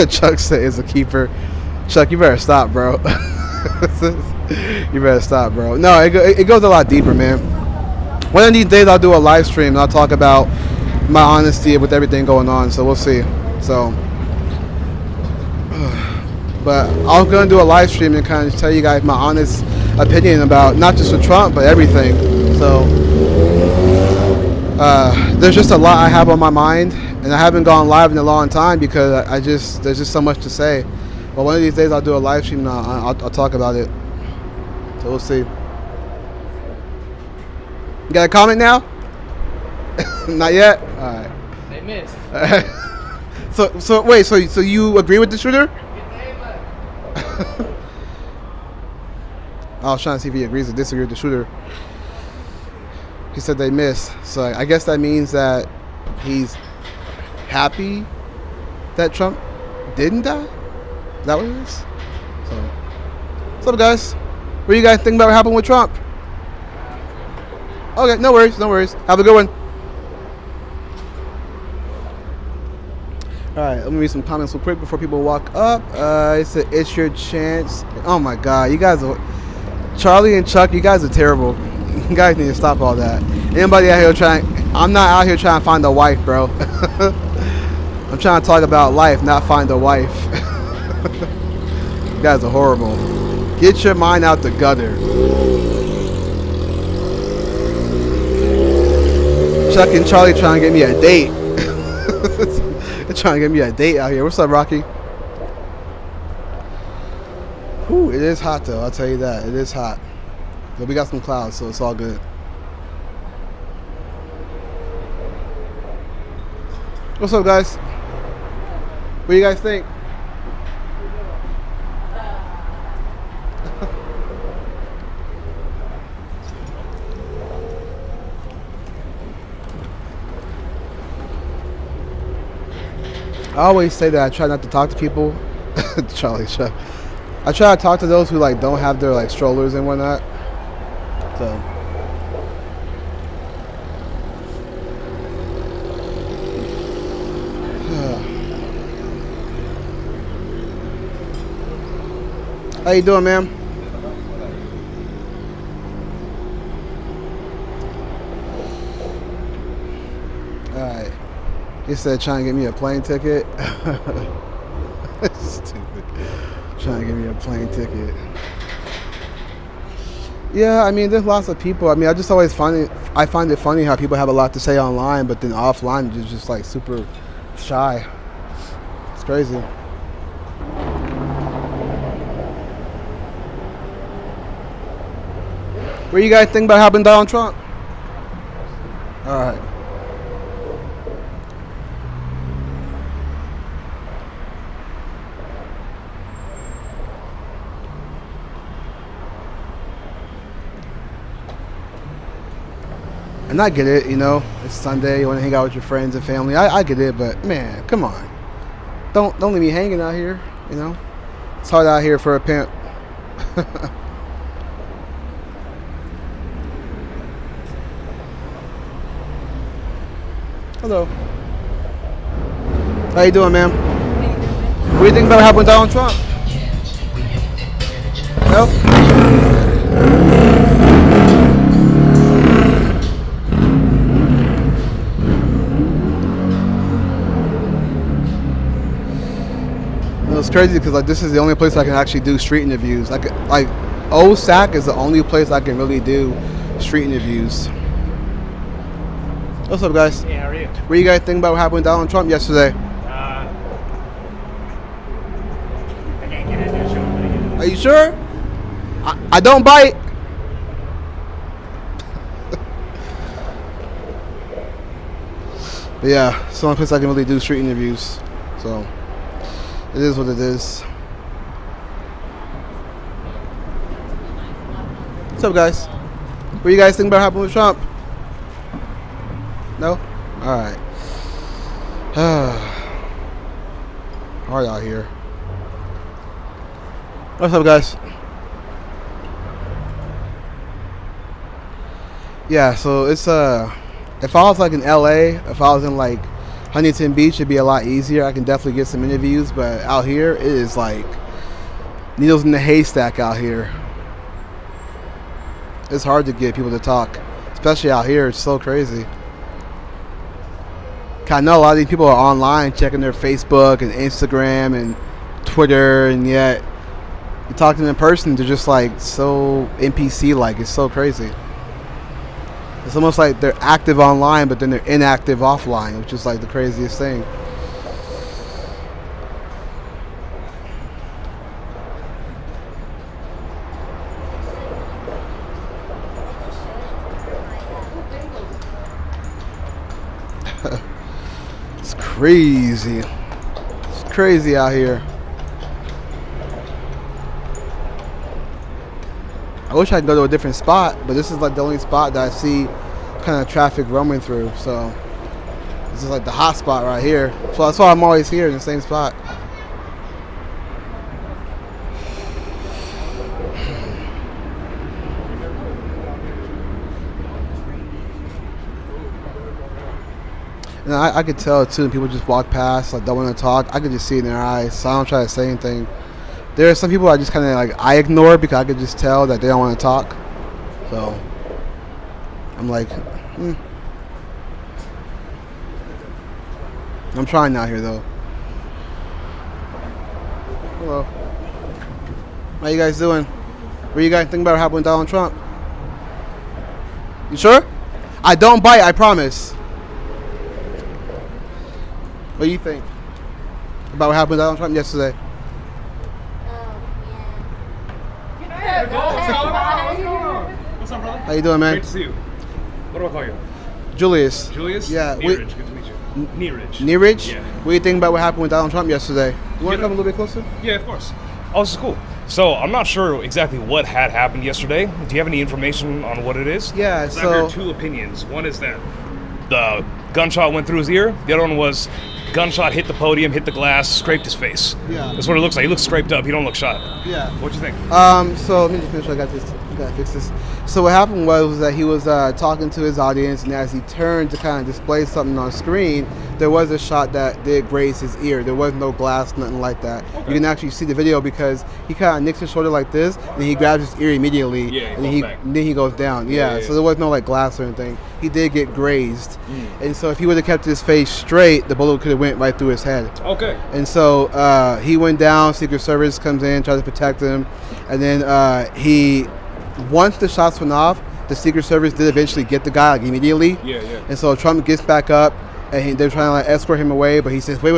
Chuck said, "Is a keeper." Chuck, you better stop, bro. You better stop, bro. No, it goes a lot deeper, man. One of these days, I'll do a live stream and I'll talk about my honesty with everything going on. So we'll see. So. But I'm going to do a live stream and kind of tell you guys my honest opinion about not just with Trump, but everything. So there's just a lot I have on my mind, and I haven't gone live in a long time because there's just so much to say. But one of these days I'll do a live stream and I'll talk about it. So we'll see. You got a comment now? Not yet? All right. They missed. So wait, so you agree with the shooter? I was trying to see if he agrees or disagrees with the shooter. He said they missed. So I guess that means that he's happy that Trump didn't die? Is that what it is? So, what's up, guys? What do you guys think about what happened with Trump? Okay, no worries, no worries. Have a good one. All right, let me read some comments real quick before people walk up. It said, "It's your chance." Oh my God, you guys are Charlie and Chuck. You guys are terrible. You guys need to stop all that. Anybody out here trying? I'm not out here trying to find a wife, bro. I'm trying to talk about life, not find a wife. You guys are horrible. Get your mind out the gutter. Chuck and Charlie trying to get me a date. They're trying to get me a date out here. What's up, Rocky? Whew, it is hot though, I'll tell you that. It is hot. But we got some clouds, so it's all good. What's up, guys? What do you guys think? I always say that I try not to talk to people. Charlie, Chuck. I try to talk to those who like don't have their like strollers and whatnot. So. How you doing, ma'am? All right. He said trying to get me a plane ticket. Stupid. Trying to get me a plane ticket. Yeah, I mean, there's lots of people. I mean, I just always find it funny how people have a lot to say online, but then offline they're just like super shy. It's crazy. What do you guys think about helping Donald Trump? All right. And I get it, you know, it's Sunday, you want to hang out with your friends and family. I get it, but man, come on. Don't leave me hanging out here, you know. It's hard out here for a pimp. Hello. How you doing, ma'am? What do you think about what happened with Donald Trump? No? It's crazy because like this is the only place I can actually do street interviews. Like Old Sac is the only place I can really do street interviews. What's up, guys? Hey, how are you? What do you guys think about what happened with Donald Trump yesterday? I can't get into the show. Are you sure? I don't bite. But yeah, it's the only place I can really do street interviews. So it is what it is. What's up, guys? What do you guys think about what happened with Trump? No? Alright. Hard out here. What's up, guys? Yeah, so it's if I was like in LA, if I was in like Huntington Beach, it'd be a lot easier. I can definitely get some interviews, but out here it is like needles in the haystack out here. It's hard to get people to talk, especially out here. It's so crazy. I know a lot of these people are online checking their Facebook and Instagram and Twitter, and yet you talk to them in person, they're just like so NPC-like. It's so crazy. It's almost like they're active online, but then they're inactive offline, which is like the craziest thing. It's crazy. It's crazy out here. I wish I could go to a different spot, but this is like the only spot that I see kind of traffic roaming through. So this is like the hot spot right here. So that's why I'm always here in the same spot. And I could tell too, people just walk past, like don't want to talk. I could just see it in their eyes, so I don't try to say anything. There are some people I just kind of like I ignore because I could just tell that they don't want to talk. So I'm like, I'm trying out here though. Hello. How you guys doing? What do you guys think about what happened with Donald Trump? You sure? I don't bite, I promise. What do you think about what happened with Donald Trump yesterday? What's up, brother? How you doing, man? Great to see you. What do I call you? Julius. Julius? Yeah. Neeraj. Good to meet you. Neeraj. Neeraj? Yeah. What do you think about what happened with Donald Trump yesterday? You want to come a little bit closer? Yeah, of course. Oh, this is cool. So, I'm not sure exactly what had happened yesterday. Do you have any information on what it is? Yeah, 'Cause I've heard two opinions. One is that the gunshot went through his ear. The other one was gunshot hit the podium, hit the glass, scraped his face. Yeah. That's what it looks like. He looks scraped up. He don't look shot. Yeah. What you think? So let me just make sure I got this Gotta fix this. So what happened was that he was talking to his audience, and as he turned to kind of display something on screen, there was a shot that did graze his ear. There was no glass, nothing like that. Okay. You can actually see the video because he kind of nicks his shoulder like this, and he grabs his ear immediately, Yeah, and then he goes down. Yeah, so there was no like glass or anything. He did get grazed, and so if he would have kept his face straight, the bullet could have went right through his head. Okay. And so he went down. Secret Service comes in, tries to protect him, and then once the shots went off, the Secret Service did eventually get the guy like immediately. Yeah. And so Trump gets back up, and they're trying to like escort him away, but he says, "Wait,"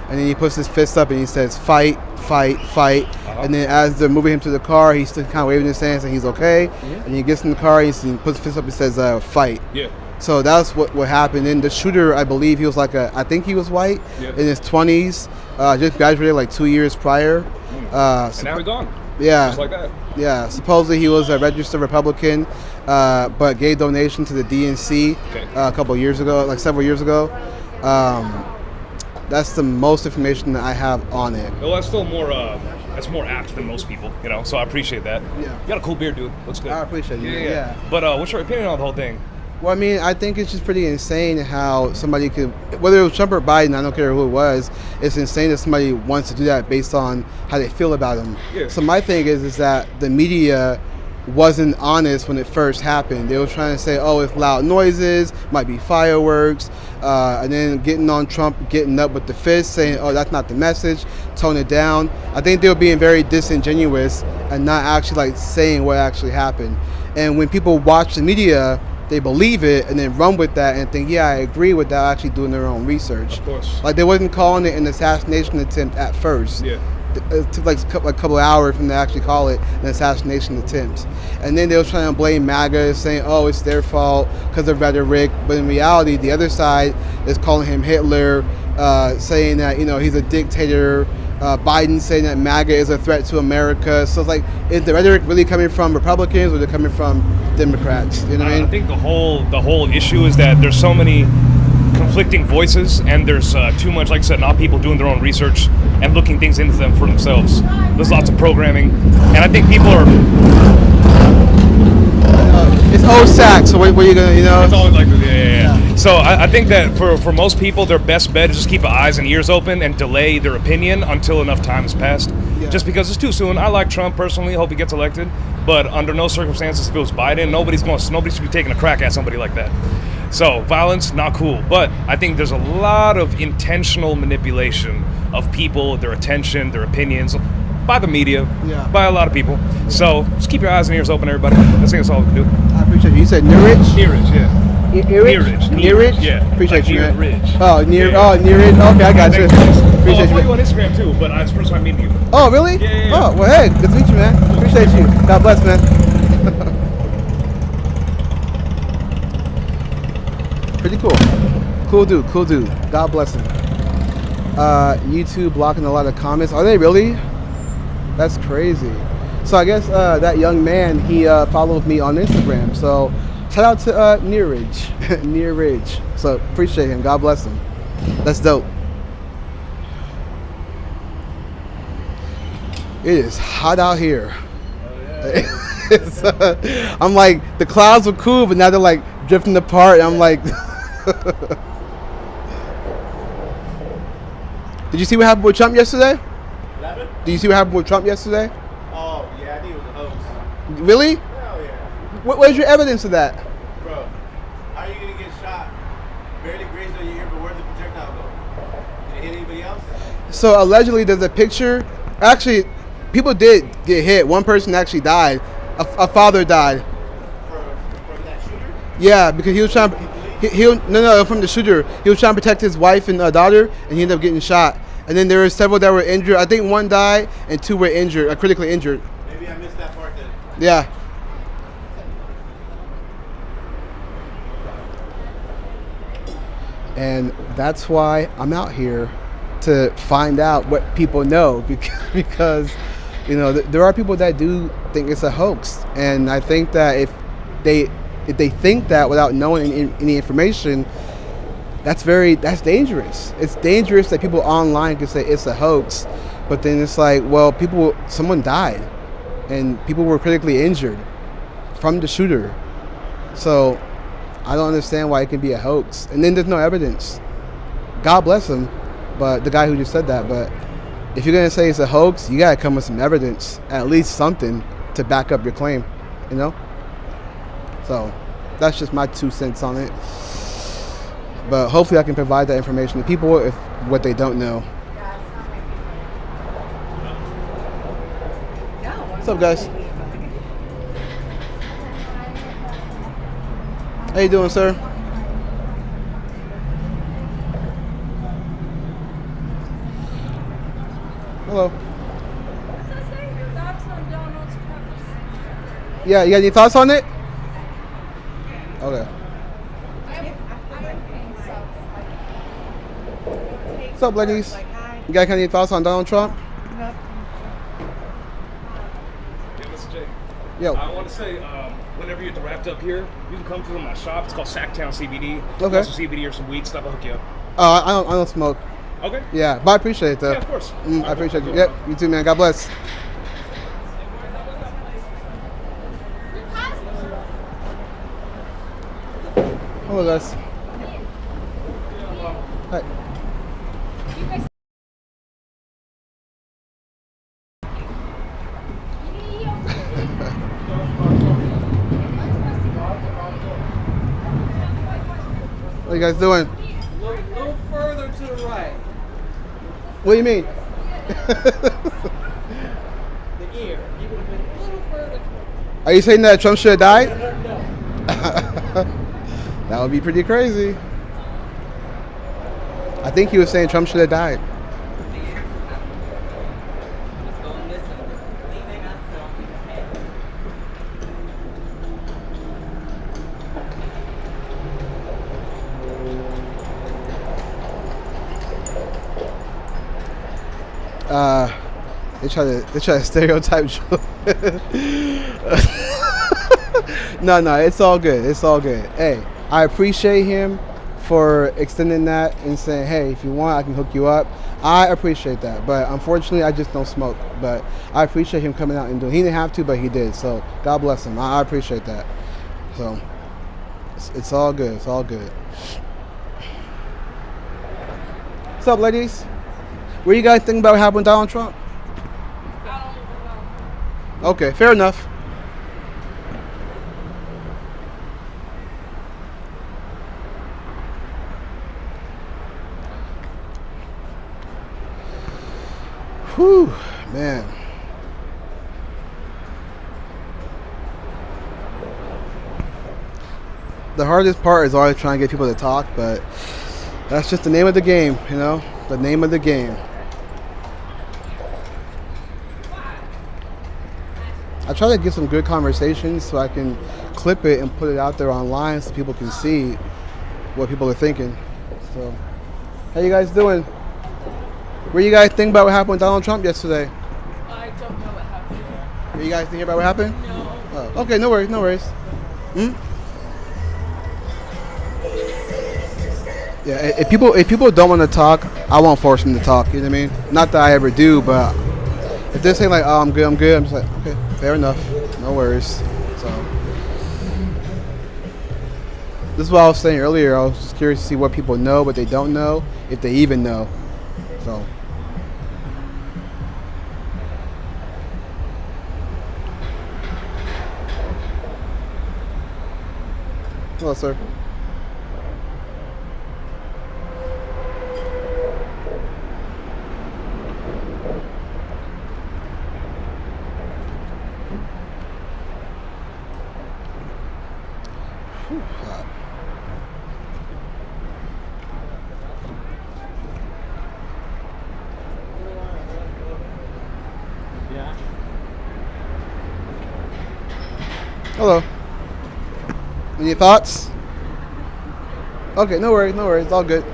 and then he puts his fist up and he says, "Fight, fight, fight." And then as they're moving him to the car, he's still kind of waving his hands, and he's okay. And he gets in the car, and he puts his fist up and says, "Fight." Yeah. So that's what happened. And the shooter, I believe, he was I think he was white, in his 20s, just graduated like 2 years prior. And now he's gone. Yeah. Just like that. Yeah, supposedly he was a registered Republican, but gave donation to the DNC a couple of years ago, like several years ago. That's the most information that I have on it. Well, that's still more. That's more apt than most people, you know. So I appreciate that. Yeah. You got a cool beard, dude. Looks good. I appreciate it. Yeah. But what's your opinion on the whole thing? Well, I mean, I think it's just pretty insane how somebody could, whether it was Trump or Biden, I don't care who it was, it's insane that somebody wants to do that based on how they feel about him. Yeah. So my thing is that the media wasn't honest when it first happened. They were trying to say, oh, it's loud noises, might be fireworks, and then getting on Trump, getting up with the fist, saying, oh, that's not the message, tone it down. I think they were being very disingenuous and not actually like saying what actually happened. And when people watch the media, they believe it and then run with that and think, yeah, I agree, without actually doing their own research. Of course. Like they wasn't calling it an assassination attempt at first. Yeah. It took like a couple of hours for them to actually call it an assassination attempt. And then they were trying to blame MAGA, saying, oh, it's their fault because of rhetoric. But in reality, the other side is calling him Hitler, saying that, you know, he's a dictator. Biden saying that MAGA is a threat to America. So it's like, is the rhetoric really coming from Republicans or is it coming from Democrats? You know what I mean? I think the whole issue is that there's so many conflicting voices, and there's too much, like I said, not people doing their own research and looking things into them for themselves. There's lots of programming, and I think people are. It's OSAC, so what are you gonna, you know? It's always like, yeah. So I think that for most people, their best bet is just keep eyes and ears open and delay their opinion until enough time has passed. Yeah. Just because it's too soon. I like Trump personally. Hope he gets elected, but under no circumstances, if it was Biden, nobody should be taking a crack at somebody like that. So violence, not cool. But I think there's a lot of intentional manipulation of people, their attention, their opinions, by the media, by a lot of people. So just keep your eyes and ears open, everybody. I think that's all we can do. I appreciate you. You said Nearridge? Nearridge, yeah. Nearridge? Nearridge? Yeah. Appreciate like you, man. Nearridge. Oh, Nearridge. Okay, I got you. Appreciate I you. follow you on Instagram too, but it's the first time meeting you. Oh, really? Yeah. Oh, well, hey, good to meet you, man. Appreciate you. God bless, man. Pretty cool. Cool dude. God bless him. YouTube blocking a lot of comments. Are they really? That's crazy. So I guess that young man, he followed me on Instagram. So shout out to Nearridge. Nearridge. So appreciate him. God bless him. That's dope. It is hot out here. I'm like, the clouds were cool, but now they're like drifting apart. And I'm like, did you see what happened with Trump yesterday? Did you see what happened with Trump yesterday? Oh, yeah, I think it was a hoax. Really? Hell yeah. Where's your evidence of that? Bro, how are you going to get shot? Barely grazed on your ear, but where'd the projectile go? Did it hit anybody else? So allegedly there's a picture. Actually, people did get hit. One person actually died. A father died. From that shooter? Yeah, because he was trying. No, from the shooter. He was trying to protect his wife and daughter, and he ended up getting shot. And then there were several that were injured. I think one died and two were injured, critically injured. Maybe I missed that part then. Yeah. And that's why I'm out here to find out what people know, because you know, there are people that do think it's a hoax, and I think that if they think that without knowing any information, that's dangerous. It's dangerous that people online can say it's a hoax, but then it's like, well, someone died, and people were critically injured, from the shooter. So I don't understand why it can be a hoax. And then there's no evidence. God bless him, but the guy who just said that. But if you're gonna say it's a hoax, you gotta come with some evidence, at least something to back up your claim, you know. So that's just my 2 cents on it. But hopefully I can provide that information to people if what they don't know. What's up, guys? How you doing, sir? Hello. Yeah, you got any thoughts on it? Okay. What's up, ladies? You guys got any thoughts on Donald Trump? Yeah, Mr. J. Yo. I want to say, whenever you're wrapped up here, you can come to my shop. It's called Sacktown CBD. Okay. Some CBD or some weed stuff. I'll hook you up. I don't smoke. Okay. Yeah, but I appreciate it though. Yeah, of course. I appreciate you. Yep, you too, man. God bless. Hello, guys. Hi. What are you guys doing? A little further to the right. What do you mean? The ear. You would have been a little further. Are you saying that Trump should have died? No. That would be pretty crazy. I think he was saying Trump should have died. They try to stereotype Joe. No, it's all good. It's all good. Hey, I appreciate him for extending that and saying, hey, if you want, I can hook you up. I appreciate that, but unfortunately, I just don't smoke. But I appreciate him coming out and doing. He didn't have to, but he did. So God bless him. I appreciate that. So it's all good. It's all good. What's up, ladies? What do you guys think about what happened with Donald Trump? Okay, fair enough. Whew, man. The hardest part is always trying to get people to talk, but that's just the name of the game, you know? The name of the game. I try to get some good conversations so I can clip it and put it out there online so people can see what people are thinking. So, how you guys doing? What do you guys think about what happened with Donald Trump yesterday? I don't know what happened. What you guys think about what happened? No. Oh, okay, no worries, no worries. Yeah, if people don't want to talk, I won't force them to talk. You know what I mean? Not that I ever do, but if they're saying like, "Oh, I'm good," I'm just like, okay, fair enough, no worries. So this is what I was saying earlier. I was just curious to see what people know, what they don't know, if they even know. So. Hello, sir. Whew, hot. Yeah. Hello. Any thoughts? Okay, no worries, it's all good.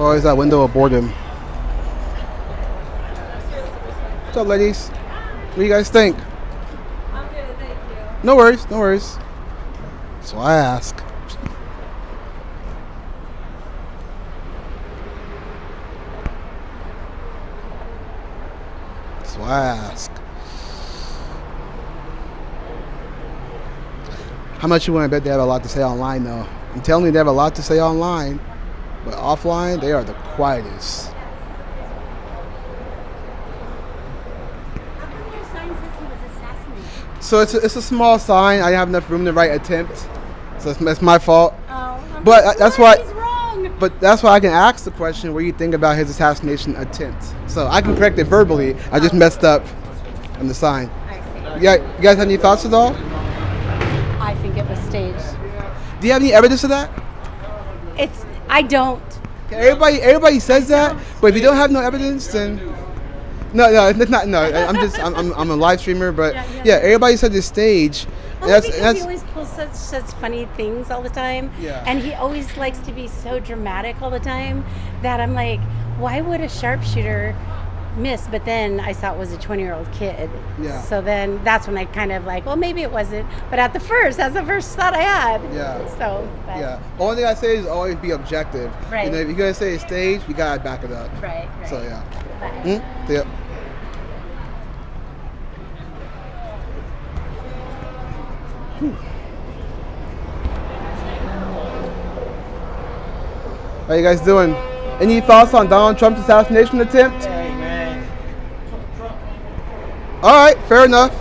always that window of boredom. What's up, ladies? What do you guys think? I'm good, thank you. No worries, no worries. So I ask. So I ask. How much you want to bet they have a lot to say online, though? I'm telling you, they have a lot to say online, but offline, they are the quietest. How come your sign says he was assassinated? So it's a small sign. I didn't have enough room to write attempt, so it's my fault. Oh, But that's why. he's wrong. But that's why I can ask the question, what do you think about his assassination attempt? So I can correct it verbally. I just messed up on the sign. I see. Yeah, you guys have any thoughts at all? I think it was staged. Do you have any evidence of that? I don't. Everybody says that, but if you don't have no evidence, then no, it's not. No, I'm a live streamer, but yeah, everybody said it's staged. Well, because he always pulls such funny things all the time. Yeah. And he always likes to be so dramatic all the time that I'm like, why would a sharpshooter miss? But then I saw it was a 20-year-old kid. Yeah. So then that's when I kind of like, well, maybe it wasn't. But that's the first thought I had. Yeah. So. But, Yeah. Only thing I say is always be objective. Right. You know, if you're gonna say it's staged, you gotta back it up. Right. So yeah. But, Yep. How you guys doing? Any thoughts on Donald Trump's assassination attempt? Hey, man. All right, fair enough.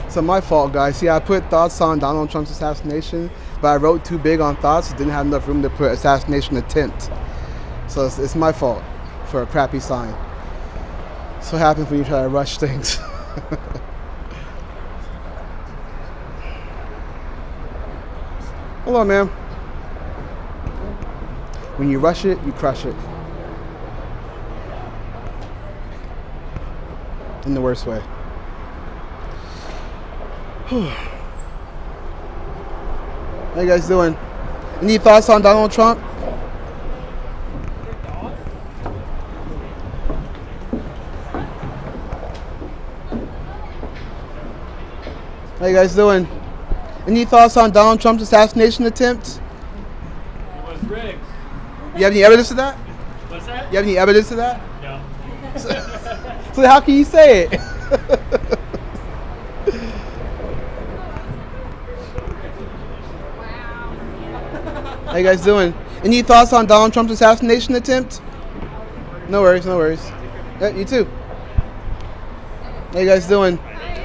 So my fault, guys. See, I put thoughts on Donald Trump's assassination, but I wrote too big on thoughts. Didn't have enough room to put assassination attempt. So it's my fault for a crappy sign. That's what happens when you try to rush things. Hello, ma'am. When you rush it, you crush it. In the worst way. How you guys doing? Any thoughts on Donald Trump? How you guys doing? Any thoughts on Donald Trump's assassination attempt? It was rigged. You have any evidence of that? What's that? You have any evidence of that? No. So how can you say it? How you guys doing? Any thoughts on Donald Trump's assassination attempt? No worries, no worries. Yeah, you too. How you guys doing?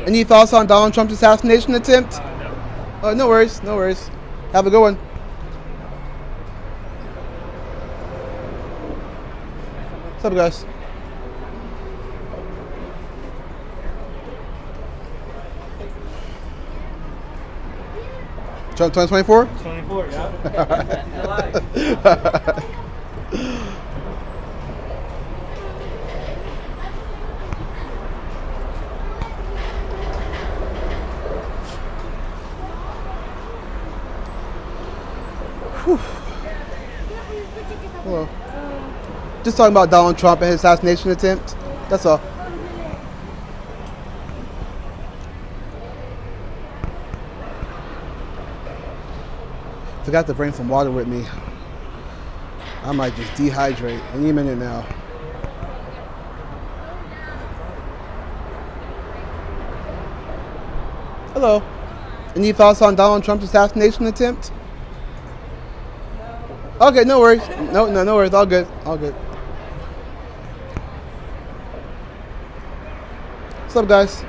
Any thoughts on Donald Trump's assassination attempt? No. No worries, no worries. Have a good one. What's up, guys? Trump 2024? 24, yeah. Hello. Just talking about Donald Trump and his assassination attempt. That's all. Forgot to bring some water with me. I might just dehydrate any minute now. Hello. Any thoughts on Donald Trump's assassination attempt? Okay, no worries. No worries. All good. All good. What's up, guys?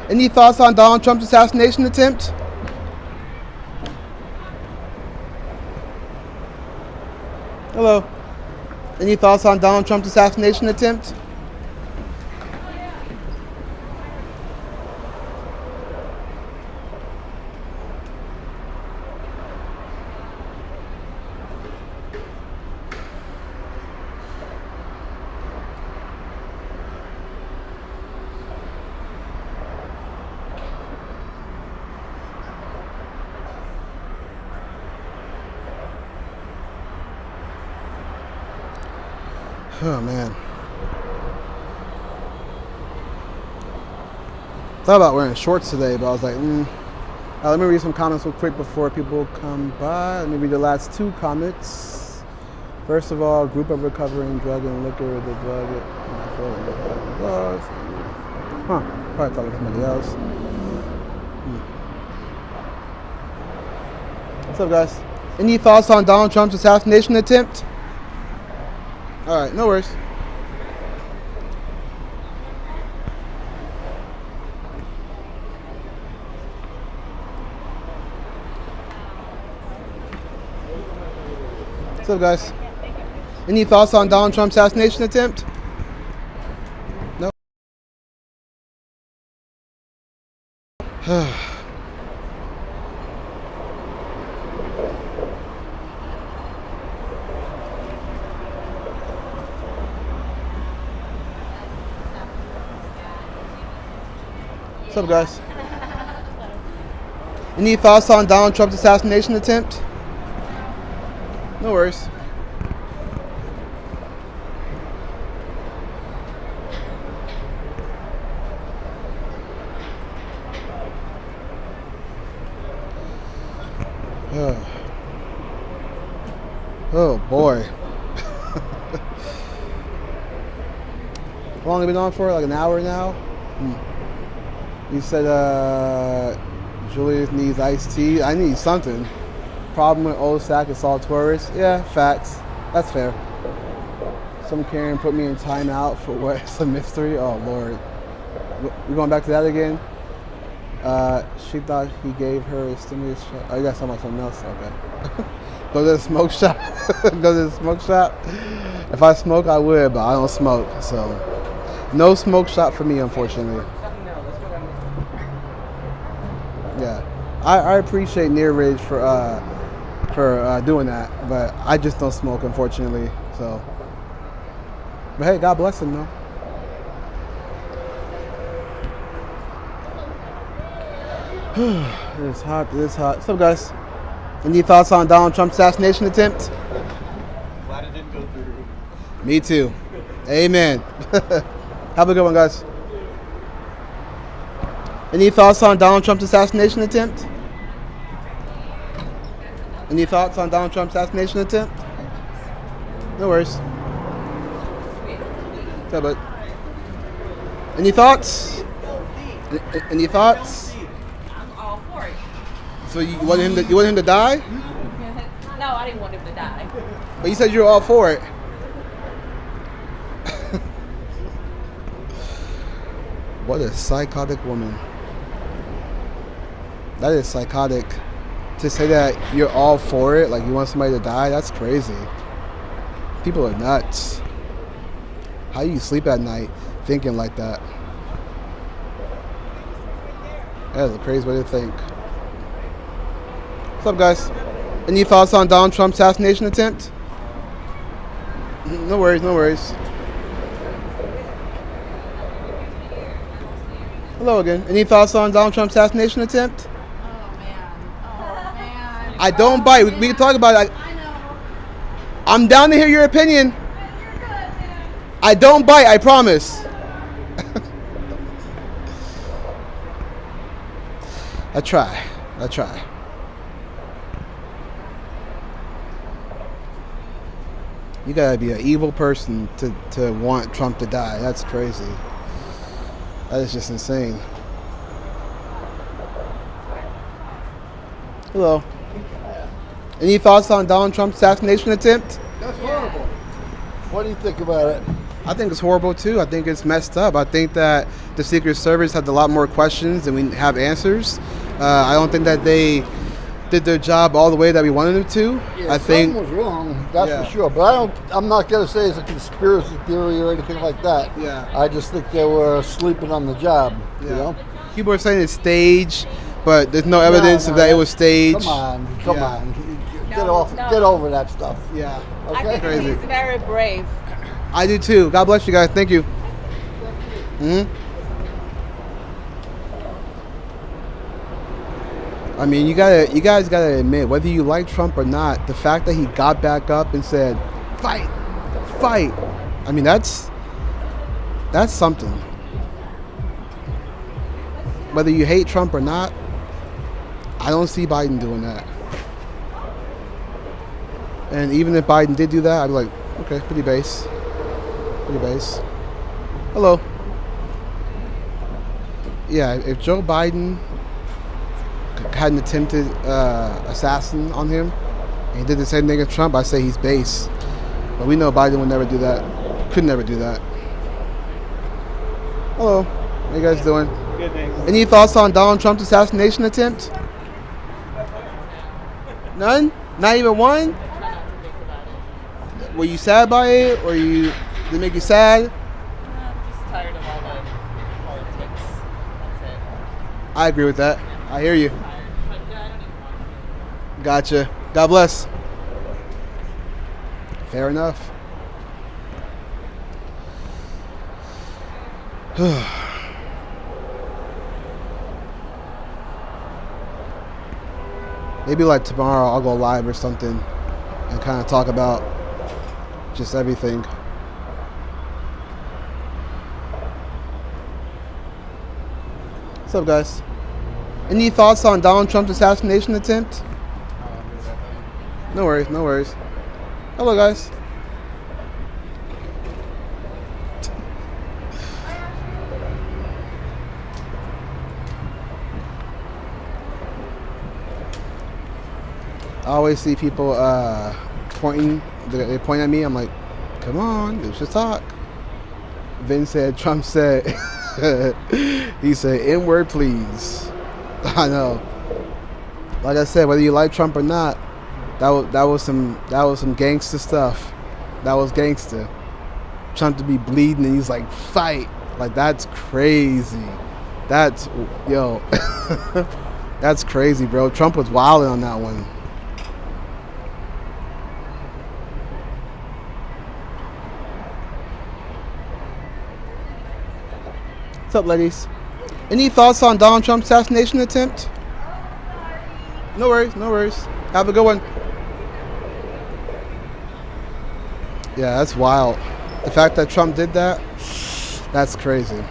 Any thoughts on Donald Trump's assassination attempt? Hello. Any thoughts on Donald Trump's assassination attempt? Oh man. Thought about wearing shorts today, but I was like, let me read some comments real quick before people come by. Let me read the last 2 comments. First of all, group of recovering drug and liquor, the drug. Probably talking to somebody else. What's up, guys? Any thoughts on Donald Trump's assassination attempt? All right, no worries. What's up, guys? Any thoughts on Donald Trump's assassination attempt? No. What's up, guys? Any thoughts on Donald Trump's assassination attempt? No worries. Oh boy. How long have you been on for? Like an hour now? You said Julius needs iced tea. I need something. Problem with old sack assault tourists. Yeah, facts. That's fair. Some Karen put me in timeout for what? It's a mystery. Oh Lord. We going back to that again? She thought he gave her a stimulus shot. Oh, you got something else? Okay. Go to the smoke shop. Go to the smoke shop. If I smoke, I would, but I don't smoke. So, no smoke shop for me, unfortunately. Yeah, I appreciate Near Ridge for doing that, but I just don't smoke, unfortunately. So, but hey, God bless him, though. It's hot. It's hot. What's up, guys? Any thoughts on Donald Trump's assassination attempt? Glad it didn't go through. Me too. Amen. Have a good one, guys. Any thoughts on Donald Trump's assassination attempt? Any thoughts on Donald Trump's assassination attempt? No worries. Yeah, but any thoughts? Any thoughts? I'm all for it. So you want him to die? No, I didn't want him to die. But you said you were all for it. What a psychotic woman. That is psychotic. To say that you're all for it, like you want somebody to die, that's crazy. People are nuts. How do you sleep at night thinking like that? That is a crazy way to think. What's up, guys? Any thoughts on Donald Trump's assassination attempt? No worries, no worries. Hello again. Any thoughts on Donald Trump's assassination attempt? I don't bite. We can talk about it. I'm down to hear your opinion. I don't bite, I promise. I try. You gotta be an evil person to want Trump to die. That's crazy. That is just insane. Hello. Any thoughts on Donald Trump's assassination attempt? That's horrible. What do you think about it? I think it's horrible too. I think it's messed up. I think that the Secret Service had a lot more questions than we have answers. I don't think that they did their job all the way that we wanted them to. Yeah, I think something was wrong, that's for sure. But I'm not going to say it's a conspiracy theory or anything like that. Yeah. I just think they were sleeping on the job. Yeah. You know. People are saying it's staged, but there's no evidence of that it was staged. Come on. Get over that stuff. Yeah. Okay. I think Crazy. he's very brave. I do too. God bless you guys. Thank you. I mean, you guys gotta admit, whether you like Trump or not, the fact that he got back up and said, "Fight, fight," I mean, that's something. Whether you hate Trump or not, I don't see Biden doing that. And even if Biden did do that, I'd be like, okay, pretty base. Pretty base. Hello. Yeah, if Joe Biden had an attempted assassin on him, and he did the same thing as Trump, I'd say he's base. But we know Biden would never do that. Could never do that. Hello. How you guys doing? Good, thanks. Any thoughts on Donald Trump's assassination attempt? None? Not even one? Were you sad by it, or did it make you sad? I'm just tired of all the politics. That's it. I agree with that. I hear you. But yeah, I don't even want to. Gotcha. God bless. Fair enough. Maybe like tomorrow I'll go live or something and kind of talk about just everything. What's up, guys? Any thoughts on Donald Trump's assassination attempt? No worries, no worries. Hello, guys. I always see people pointing. They point at me. I'm like, come on, let's just talk. Vin said, Trump said, he said, N-word, please. I know. Like I said, whether you like Trump or not, that was some gangster stuff. That was gangster. Trump to be bleeding and he's like, fight. Like, that's crazy. That's, yo, that's crazy, bro. Trump was wilding on that one. What's up, ladies? Any thoughts on Donald Trump's assassination attempt? No worries, no worries. Have a good one. Yeah, that's wild. The fact that Trump did that, that's crazy.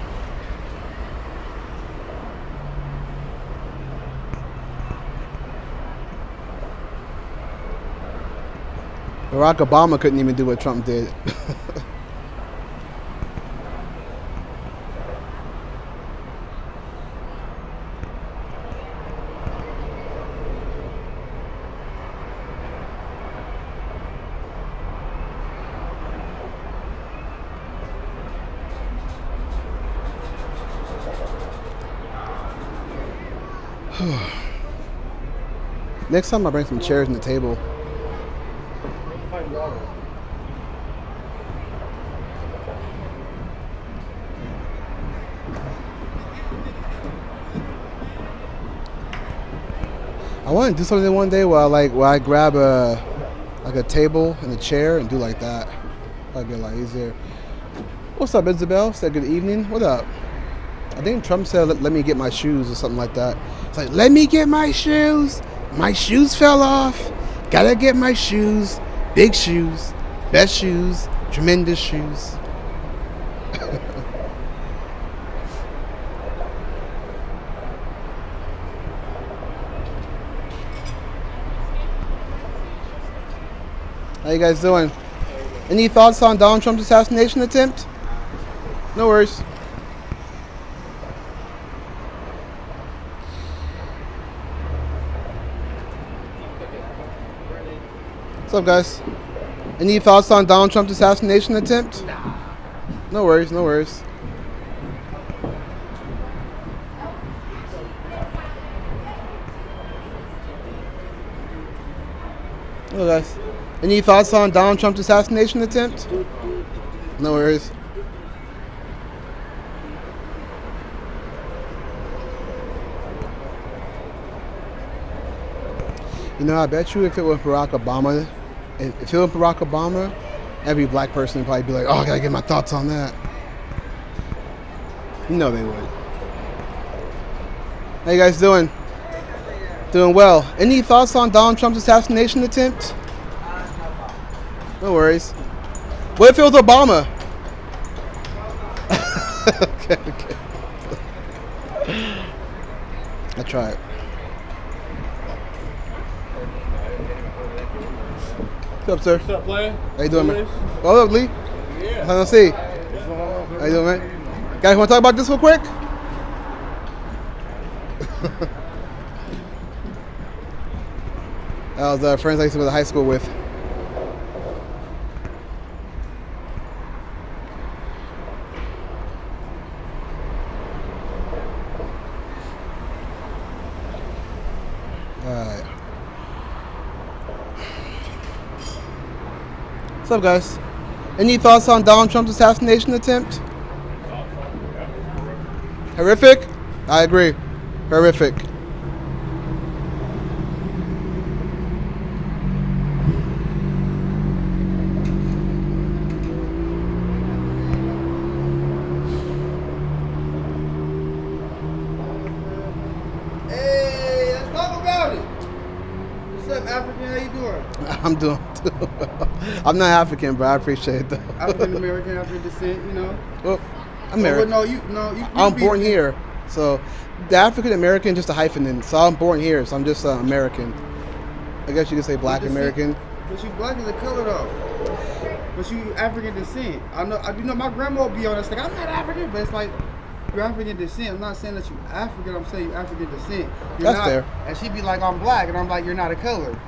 Barack Obama couldn't even do what Trump did. Next time I bring some chairs and a table. I want to do something one day where I grab a table and a chair and do like that. That'd be a lot easier. What's up, Isabel? Said good evening. What up? I think Trump said let me get my shoes or something like that. It's like, let me get my shoes. My shoes fell off. Gotta get my shoes. Big shoes. Best shoes. Tremendous shoes. How you guys doing? Any thoughts on Donald Trump's assassination attempt? No worries. What's up, guys? Any thoughts on Donald Trump's assassination attempt? No worries, no worries. Hello, guys. Any thoughts on Donald Trump's assassination attempt? No worries. You know, I bet you if it was Barack Obama, every black person would probably be like, oh, I gotta get my thoughts on that. You know they would. How you guys doing? Doing well. Any thoughts on Donald Trump's assassination attempt? No worries. What if it was Obama? Okay. I tried. What's up, sir? What's up, player? How you doing, man? Oh, up, Lee? Yeah. How you see? How you doing, man? Guys, want to talk about this real quick? I was friends I used to go to high school with. Alright. What's up, guys? Any thoughts on Donald Trump's assassination attempt? Horrific? I agree. Horrific. Hey, let's talk about it. What's up, African? How you doing? I'm doing too. I'm not African, but I appreciate it though. African American, African descent, you know. Well, American. Well, you I'm born here, so the African American just a hyphen. So I'm born here, so I'm just American. I guess you could say Black American. But you black is a color though. But you African descent. I know my grandma would be on us like I'm not African, but it's like you're African descent. I'm not saying that you African. I'm saying you African descent. You're That's not, fair. And she'd be like, I'm black, and I'm like, you're not a color.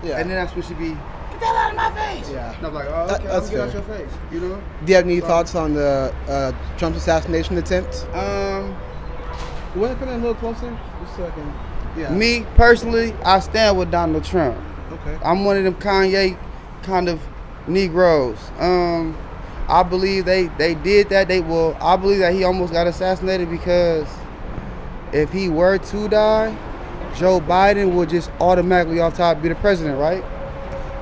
Yeah. And then that's when she'd be, get that out of my face. Yeah. And I'm like, oh, okay, That's I'll get out fair. your face. You know. Do you have any thoughts on the Trump's assassination attempt? You want to come in a little closer? Just so I can. Yeah. Me personally, I stand with Donald Trump. Okay. I'm one of them Kanye kind of Negroes. I believe they did that. I believe that he almost got assassinated because if he were to die, Joe Biden would just automatically off top be the president, right?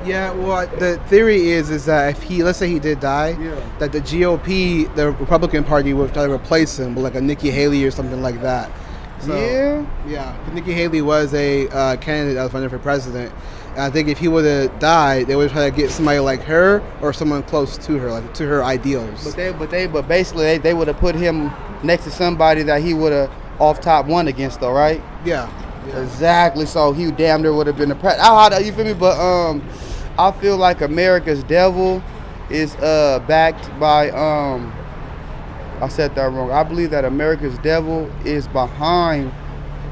Yeah, well, the theory is that if let's say he did die, that the GOP, the Republican Party, would try to replace him with like a Nikki Haley or something like that. So, yeah. Nikki Haley was a candidate that was running for president. And I think if he would have died, they would try to get somebody like her or someone close to her, like to her ideals. But basically they would have put him next to somebody that he would have off top won against, though, right? Yeah. Exactly. So he damn near would have been the president. You feel me? But I feel like America's devil is backed by I said that wrong. I believe that America's devil is behind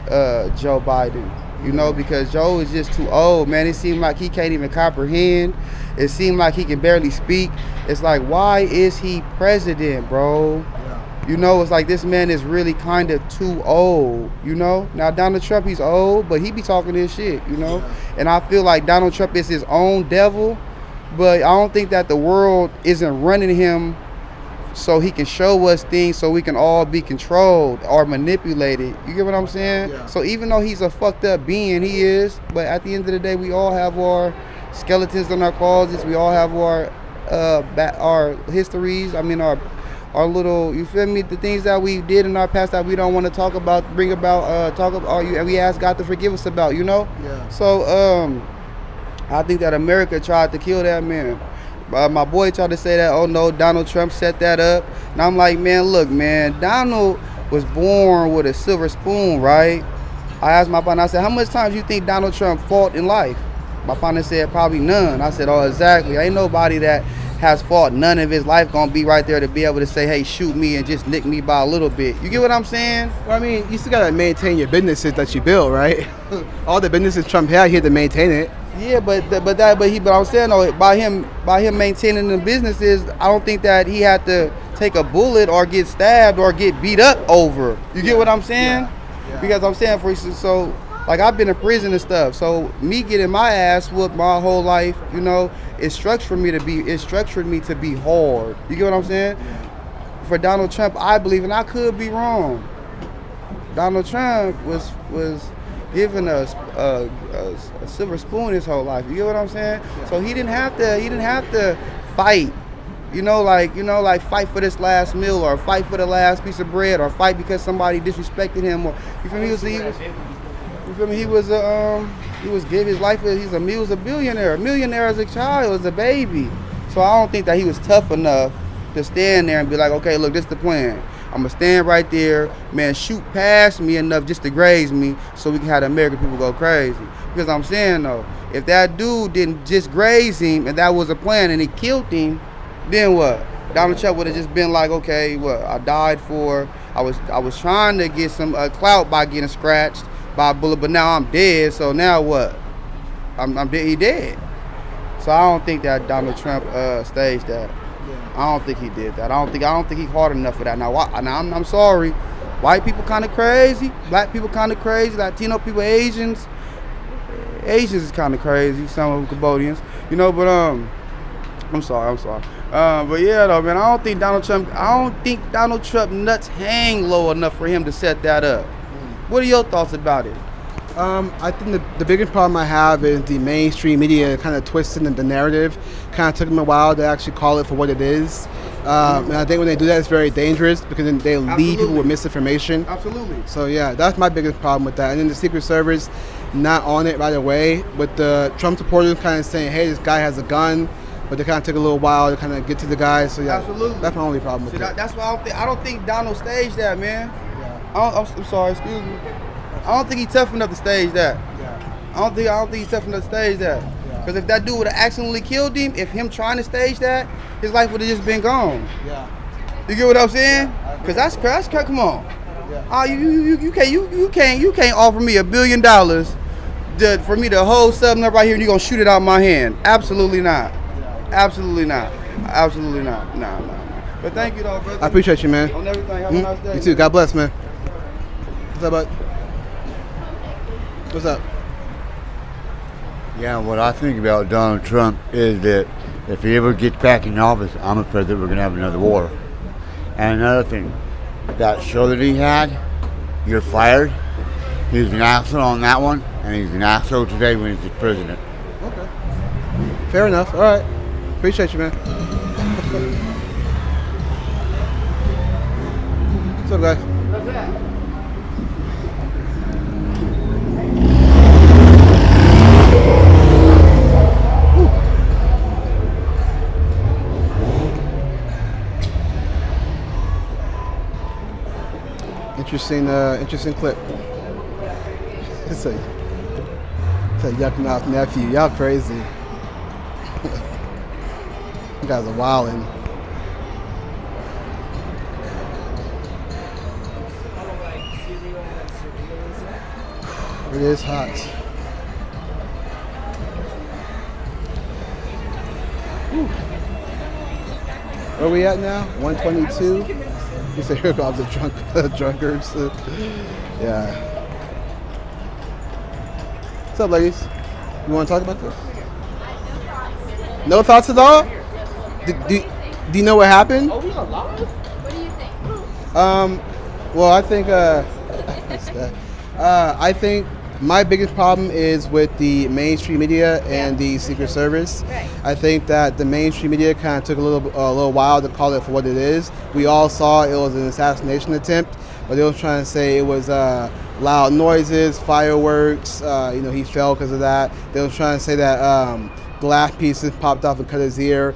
Joe Biden. You know, because Joe is just too old, man. It seems like he can't even comprehend. It seems like he can barely speak. It's like, why is he president, bro? Yeah. You know, it's like this man is really kind of too old, you know? Now, Donald Trump, he's old, but he be talking this shit, you know? Yeah. And I feel like Donald Trump is his own devil, but I don't think that the world isn't running him so he can show us things so we can all be controlled or manipulated. You get what I'm saying? Yeah. So even though he's a fucked up being, he is, but at the end of the day, we all have our skeletons in our closets. We all have our histories. I mean, our little, you feel me? The things that we did in our past that we don't want to talk about, and we ask God to forgive us about, you know? Yeah. So I think that America tried to kill that man. My boy tried to say that, oh no, Donald Trump set that up. And I'm like, man, look, man, Donald was born with a silver spoon, right? I asked my partner, I said, how much time do you think Donald Trump fought in life? My partner said, probably none. I said, oh, exactly. Ain't nobody that has fought none of his life gonna be right there to be able to say, hey, shoot me and just nick me by a little bit. You get what I'm saying? Well, I mean, you still gotta maintain your businesses that you build, right? All the businesses Trump had, he had to maintain it. Yeah, but I'm saying though, by him maintaining the businesses, I don't think that he had to take a bullet or get stabbed or get beat up over. You get what I'm saying? Yeah. Because I'm saying, for instance, so like I've been in prison and stuff, so me getting my ass whooped my whole life, you know, it structured me to be hard. You get what I'm saying? Yeah. For Donald Trump, I believe, and I could be wrong, Donald Trump was given a silver spoon his whole life. You get what I'm saying? Yeah. So he didn't have to fight. You know, like fight for this last meal or fight for the last piece of bread or fight because somebody disrespected him or you feel me? He was his life. He was a millionaire as a child, as a baby. So I don't think that he was tough enough to stand there and be like, okay, look, this is the plan. I'm gonna stand right there, man, shoot past me enough just to graze me so we can have the American people go crazy. Because I'm saying though, if that dude didn't just graze him and that was a plan and he killed him, then what? Donald Trump would have just been like, okay, what? I died for, I was trying to get some clout by getting scratched by a bullet, but now I'm dead, so now what? I'm dead, he dead. So I don't think that Donald Trump staged that. I don't think he did that. I don't think he's hard enough for that. Now I'm sorry. White people kind of crazy. Black people kind of crazy. Latino people, Asians is kind of crazy. Some of them Cambodians, you know. But I'm sorry. But yeah, though, man, I don't think Donald Trump nuts hang low enough for him to set that up. What are your thoughts about it? I think the biggest problem I have is the mainstream media kind of twisting the narrative. Kind of took them a while to actually call it for what it is. And I think when they do that, it's very dangerous because then they lead people with misinformation. Absolutely. So yeah, that's my biggest problem with that. And then the Secret Service not on it right away, with the Trump supporters kind of saying, hey, this guy has a gun, but they kind of took a little while to kind of get to the guy. So yeah, absolutely. That's my only problem with it. That's why I don't think Donald staged that, man. Yeah. I'm sorry, excuse me. I don't think he's tough enough to stage that. Yeah. I don't think he's tough enough to stage that. Because if that dude would have accidentally killed him, if him trying to stage that, his life would have just been gone. Yeah. You get what I'm saying? Because that's come on. Yeah. Oh, you can't offer me $1 billion for me to hold something up right here and you're gonna shoot it out my hand. Absolutely not. Yeah. Absolutely not. Nah. But thank you though, brother. I appreciate you, man. On everything. Have a nice day. You too. God bless, man. What's up, bud? What's up? Yeah, what I think about Donald Trump is that if he ever gets back in office, I'm afraid that we're going to have another war. And another thing, that show that he had, You're Fired, he was an asshole on that one, and he's an asshole today when he's the president. Okay. Fair enough. All right. Appreciate you, man. What's up, guys? What's that? Interesting clip. It's a yuck mouth nephew. Y'all crazy. You guys are wildin'. It is hot. Whew. Where are we at now? 122. You say here comes the drunkards. Yeah. What's up, ladies? You want to talk about this? No thoughts at all? Do you know what happened? Are we on live? What do you think? Well, I think my biggest problem is with the mainstream media and the Secret Service. Right. I think that the mainstream media kind of took a little while to call it for what it is. We all saw it was an assassination attempt, but they were trying to say it was loud noises, fireworks. He fell because of that. They were trying to say that glass pieces popped off and cut his ear.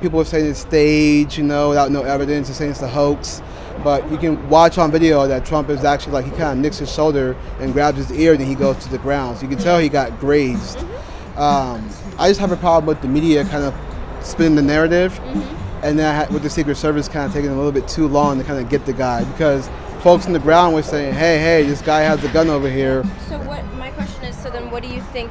People were saying it's staged, without no evidence. They're saying it's a hoax. But you can watch on video that Trump is actually he kind of nicks his shoulder and grabs his ear, and then he goes to the ground. So you can tell he got grazed. I just have a problem with the media kind of spinning the narrative, and then with the Secret Service kind of taking a little bit too long to kind of get the guy, because folks on the ground were saying, hey, this guy has a gun over here. So my question is, so then what do you think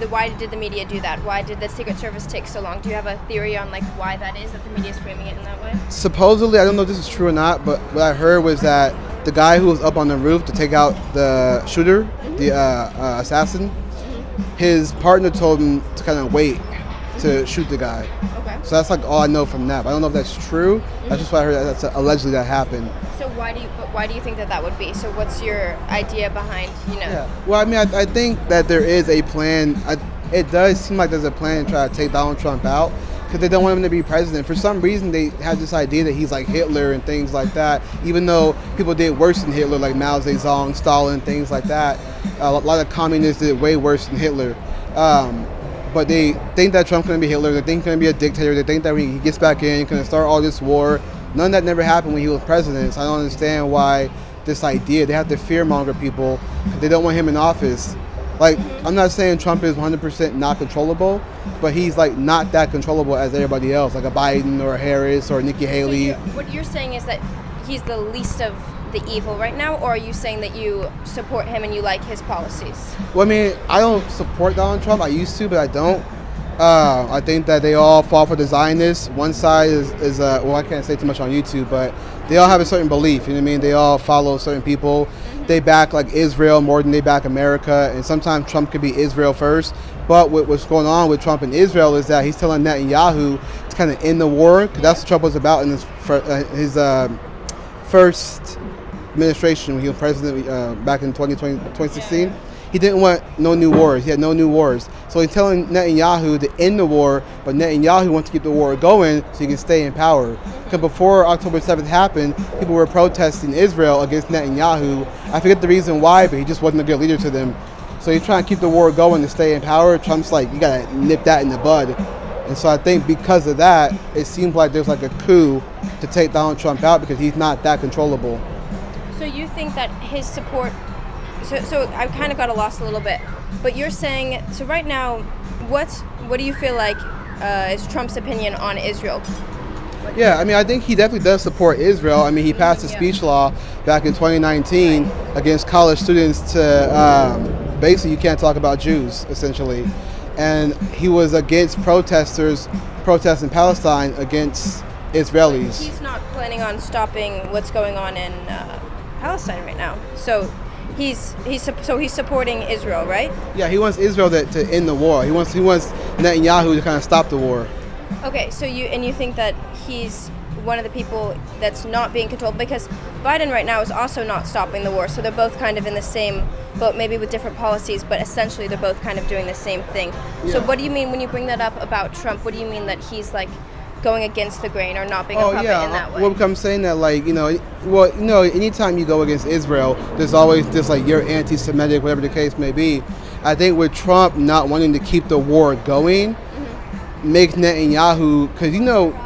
why did the media do that? Why did the Secret Service take so long? Do you have a theory on why that is, that the media is framing it in that way? Supposedly, I don't know if this is true or not, but what I heard was that the guy who was up on the roof to take out the shooter, the assassin, his partner told him to kind of wait to shoot the guy. Okay. So that's all I know from that. I don't know if that's true. That's just what I heard. That's allegedly that happened. So why do you think that would be? So what's your idea behind, Yeah. Well, I mean, I think that there is a plan. It does seem like there's a plan to try to take Donald Trump out because they don't want him to be president. For some reason, they have this idea that he's like Hitler and things like that, even though people did worse than Hitler, like Mao Zedong, Stalin, things like that. A lot of communists did way worse than Hitler. But they think that Trump's going to be Hitler. They think he's going to be a dictator. They think that when he gets back in, he's going to start all this war, None of that never happened when he was president. So I don't understand why this idea. They have to fearmonger people because they don't want him in office. Like, I'm not saying Trump is 100% not controllable, but he's like not that controllable as everybody else, like a Biden or a Harris or Nikki Haley. So what you're saying is that he's the least of the evil right now, or are you saying that you support him and you like his policies? Well, I mean, I don't support Donald Trump. I used to, but I don't. I think that they all fall for the Zionists. One side is well, I can't say too much on YouTube, but they all have a certain belief. You know what I mean? They all follow certain people. They back like Israel more than they back America, and sometimes Trump could be Israel first. But what's going on with Trump and Israel is that he's telling Netanyahu to kind of end the war, because that's what Trump was about in his first administration when he was president back in 2016. He didn't want no new wars. He had no new wars. So he's telling Netanyahu to end the war, but Netanyahu wants to keep the war going so he can stay in power. Because before October 7th happened, people were protesting Israel against Netanyahu. I forget the reason why, but he just wasn't a good leader to them. So he's trying to keep the war going to stay in power. Trump's like, you got to nip that in the bud. And so I think because of that, it seems like there's like a coup to take Donald Trump out because he's not that controllable. So you think that his support... So I kind of got lost a little bit, but you're saying, so right now, what do you feel like is Trump's opinion on Israel? Yeah, I mean, I think he definitely does support Israel. I mean, he passed a speech law back in 2019 against college students to basically you can't talk about Jews, essentially. And he was against protesters protesting Palestine against Israelis. He's not planning on stopping what's going on in Palestine right now. So he's supporting Israel, right? Yeah, he wants Israel to end the war. He wants Netanyahu to kind of stop the war. Okay, so you think that he's one of the people that's not being controlled, because Biden right now is also not stopping the war, so they're both kind of in the same boat, maybe with different policies, but essentially they're both kind of doing the same thing. Yeah. So what do you mean when you bring that up about Trump? What do you mean that he's like going against the grain or not being a puppet in that way? Well, I'm saying that, like, anytime you go against Israel, there's always this, like, you're anti-Semitic, whatever the case may be. I think with Trump not wanting to keep the war going, makes Netanyahu, because,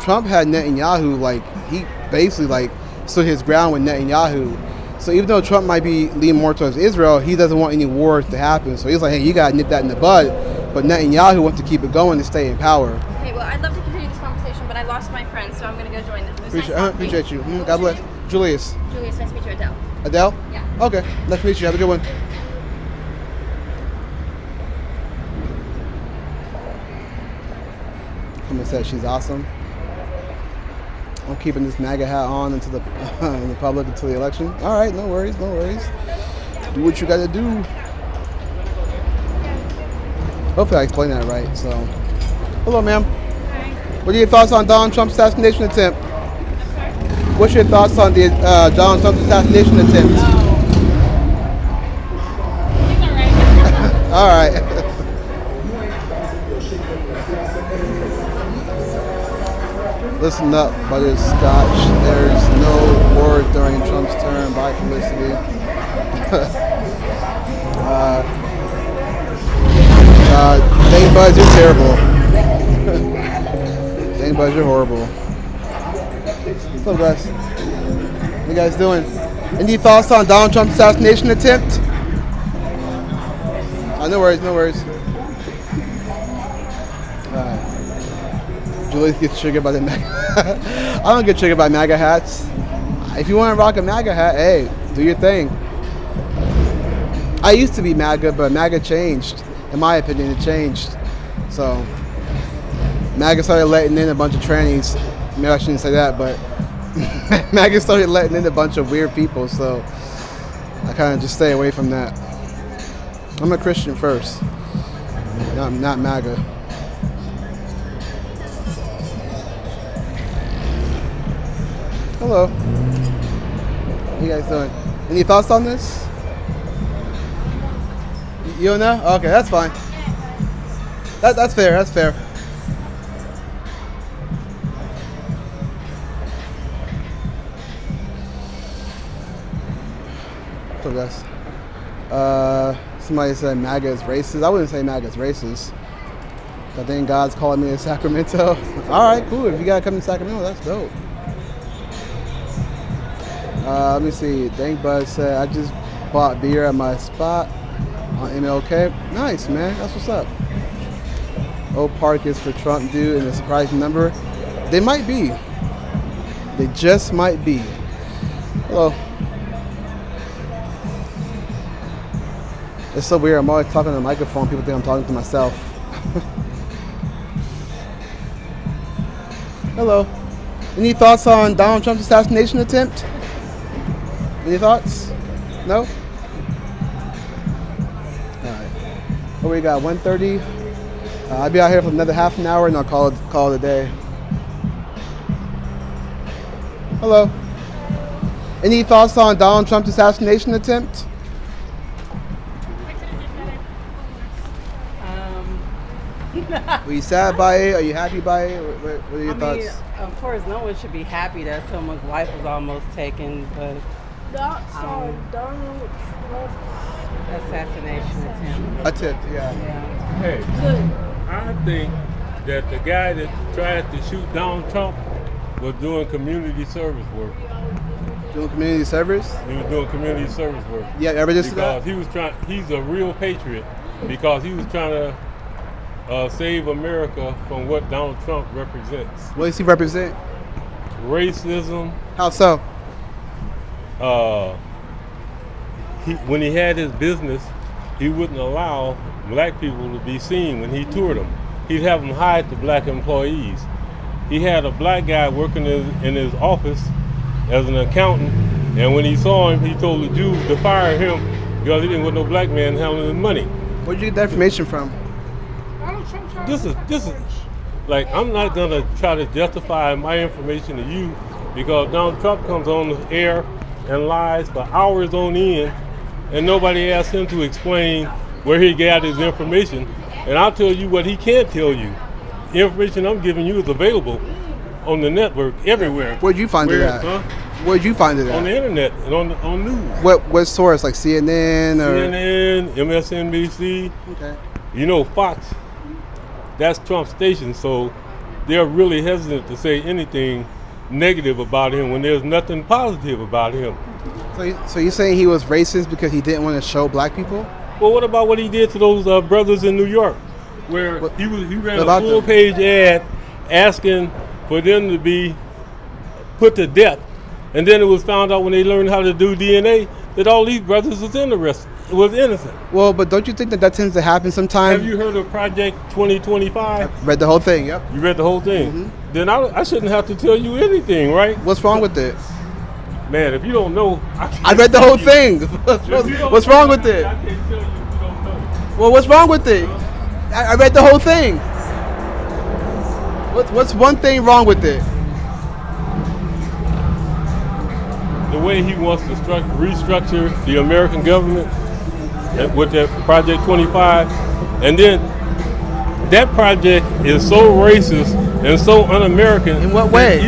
Trump had Netanyahu, like, he basically, like, stood his ground with Netanyahu. So even though Trump might be leaning more towards Israel, he doesn't want any wars to happen. So he's like, hey, you got to nip that in the bud. But Netanyahu wants to keep it going to stay in power. Hey, well, I'd love to continue this conversation, but I lost my friend, so I'm going to go join them. Appreciate you. God bless. Julius. Julius, nice to meet you. Adele. Adele? Yeah. Okay, nice to meet you. Have a good one. Someone said she's awesome. I'm keeping this MAGA hat on until in the public until the election. All right, no worries. Do what you got to do. Hopefully I explained that right. So, hello, ma'am. Hi. What are your thoughts on Donald Trump's assassination attempt? What's your thoughts on the Donald Trump's assassination attempt? He's all right. All right. Listen up, butterscotch. There's no war during Trump's term. Bye, Felicity. Dane Buzz, you're terrible. Dane Buzz, you're horrible. What's up, guys? What you guys doing? Any thoughts on Donald Trump's assassination attempt? No worries. Julius gets triggered by the MAGA. I don't get triggered by MAGA hats. If you want to rock a MAGA hat, hey, do your thing. I used to be MAGA, but MAGA changed. In my opinion, it changed. So, MAGA started letting in a bunch of trannies. Maybe I shouldn't say that, but MAGA started letting in a bunch of weird people, so I kind of just stay away from that. I'm a Christian first. I'm not MAGA. Hello. What you guys doing? Any thoughts on this? You don't know? Okay, that's fine. That's fair. What's up, guys? Somebody said MAGA is racist. I wouldn't say MAGA is racist. I think God's calling me to Sacramento. All right, cool. If you gotta come to Sacramento, that's dope. Let me see. Thank Bud said, I just bought beer at my spot on MLK. Nice, man. That's what's up. Oak Park is for Trump dude in a surprising number. They might be. They just might be. Hello. It's so weird. I'm always talking to the microphone. People think I'm talking to myself. Hello. Any thoughts on Donald Trump's assassination attempt? Any thoughts? No? Alright. What we got? 1:30? I'll be out here for another half an hour and I'll call it a day. Hello. Any thoughts on Donald Trump's assassination attempt? Were you sad by it? Are you happy by it? What are your thoughts? Of course, no one should be happy that someone's life was almost taken, but That's on Donald Trump. assassination attempt. Attempt, yeah. Hey, I think that the guy that tried to shoot Donald Trump was doing community service work. Doing community service? He was doing community service work. Yeah, ever just because he's a real patriot because he was trying to save America from what Donald Trump represents. What does he represent? Racism. How so? When he had his business, he wouldn't allow black people to be seen when he toured them. He'd have them hide the black employees. He had a black guy working in his office as an accountant, and when he saw him, he told the Jews to fire him because he didn't want no black man handling his money. Where'd you get that information from? This is like, I'm not gonna try to justify my information to you because Donald Trump comes on the air and lies for hours on end, and nobody asked him to explain where he got his information. And I'll tell you what he can't tell you. The information I'm giving you is available on the network everywhere. Where'd you find it at? Huh? Where'd you find it at? On the internet and on news. What source? Like CNN or CNN, MSNBC. Okay. You know, Fox. That's Trump's station, so they're really hesitant to say anything negative about him when there's nothing positive about him. So you're saying he was racist because he didn't want to show black people? Well, what about what he did to those brothers in New York, where he ran a full-page ad asking for them to be put to death, and then it was found out when they learned how to do DNA that all these brothers was innocent. Well, but don't you think that tends to happen sometimes? Have you heard of Project 2025? I read the whole thing. Yep. You read the whole thing. Mm-hmm. Then I shouldn't have to tell you anything, right? What's wrong with it? Man, if you don't know, I read the whole thing. What's wrong with it? I can't tell you if you don't know. Well, what's wrong with it? I read the whole thing. What's one thing wrong with it? The way he wants to restructure the American government with that Project 25, and then that project is so racist and so un-American. In what way?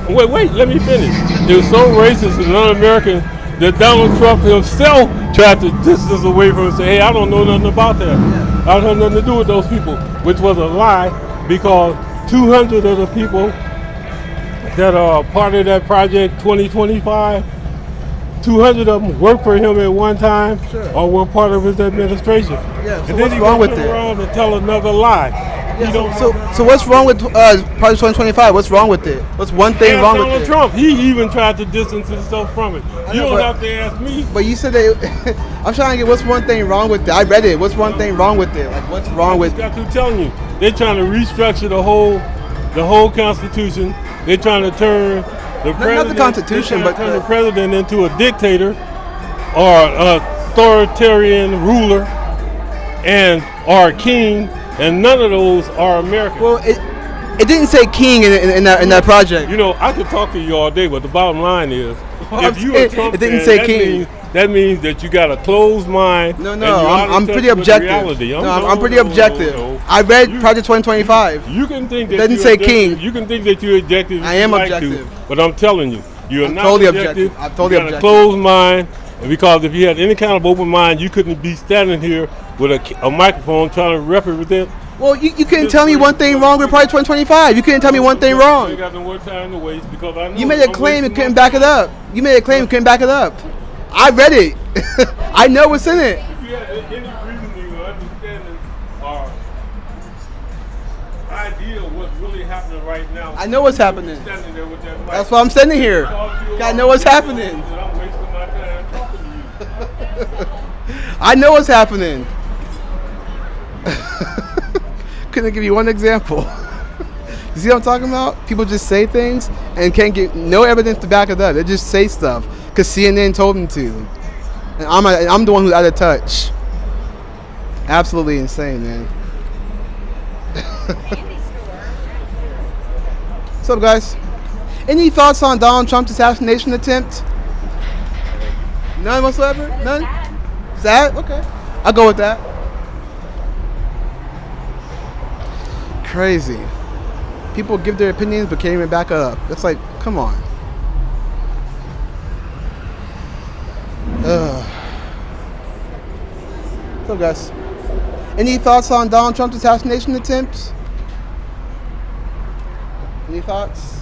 Wait, let me finish. It was so racist and un-American that Donald Trump himself tried to distance away from it and say, hey, I don't know nothing about that. I don't have nothing to do with those people, which was a lie because 200 of the people that are part of that Project 2025, 200 of them worked for him at one time or were part of his administration. Yeah, so and what's then wrong with turn it? around and tell another lie. Yeah, so what's wrong with Project 2025? What's wrong with it? What's one thing wrong with Donald it? Trump, he even tried to distance himself from it. You don't have to ask me. But you said that I'm trying to get what's one thing wrong with it. I read it. What's one thing wrong with it? Like what's wrong with it? I got to telling you, they're trying to restructure the whole Constitution. They're trying to turn the president, not the Constitution, but turn the president into a dictator or authoritarian ruler or a king, and none of those are American. Well, it didn't say king in that project. You know, I could talk to you all day, but the bottom line is, if you a Trump it didn't fan, say king. That means that you got a closed mind. No, and you're out of I'm touch pretty with objective. reality. I'm pretty objective. No. I read Project 2025. You can think that it doesn't you're say objective. king. You can think that you're objective. I am if you objective. like to, but I'm telling you, you're I'm not totally objective. I'm totally you got objective. a closed mind, because if you had any kind of open mind, you couldn't be standing here with a microphone trying to represent Well, you couldn't tell me one thing wrong with Project 2025. You couldn't tell me one thing I wrong. ain't got no more time to waste because I know You made a I'm claim and wasting couldn't my back it up. You made a claim and couldn't back it up. I read it. I know what's in it. If you had any reasoning or understanding or idea of what's really happening right now, I know what's happening. standing there with that mic. That's why I'm standing here. I know what's happening. I'm wasting my time talking to you. I know what's happening. Couldn't give you one example. You see what I'm talking about? People just say things and can't get no evidence to back it up. They just say stuff because CNN told them to. And I'm the one who's out of touch. Absolutely insane, man. What's up, guys? Any thoughts on Donald Trump's assassination attempt? None whatsoever? None? Sad? Okay. I'll go with that. Crazy. People give their opinions but can't even back up. It's like, come on. What's up, guys? Any thoughts on Donald Trump's assassination attempt? Any thoughts?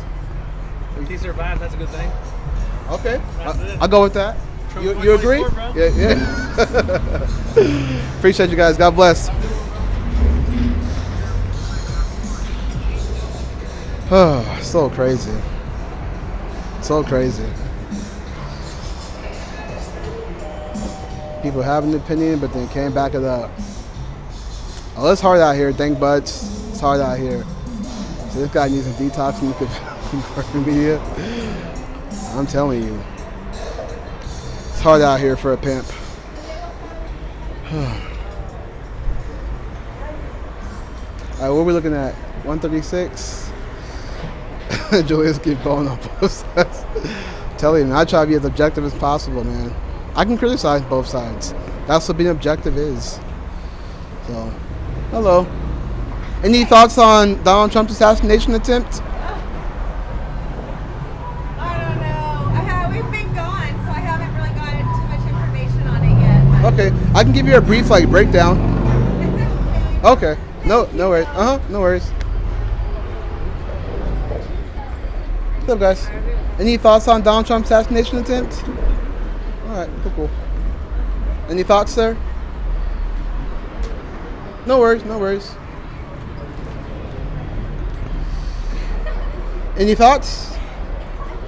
If he survived, that's a good thing. Okay. I'll go with that. You agree? Yeah. Appreciate you guys. God bless. Oh, so crazy. So crazy. People have an opinion, but they can't back it up. Oh, it's hard out here, thank buds. It's hard out here. So this guy needs some detox from the media. I'm telling you. It's hard out here for a pimp. Alright, what are we looking at? 136? Julius keep blowing up both sides. Telling you, I try to be as objective as possible, man. I can criticize both sides. That's what being objective is. So, hello. Any thoughts on Donald Trump's assassination attempt? I don't know. We've been gone, so I haven't really gotten too much information on it yet. Okay, I can give you a brief breakdown. Okay, no worries. No worries. What's up, guys? Any thoughts on Donald Trump's assassination attempt? All right, cool. Any thoughts, sir? No worries. Any thoughts?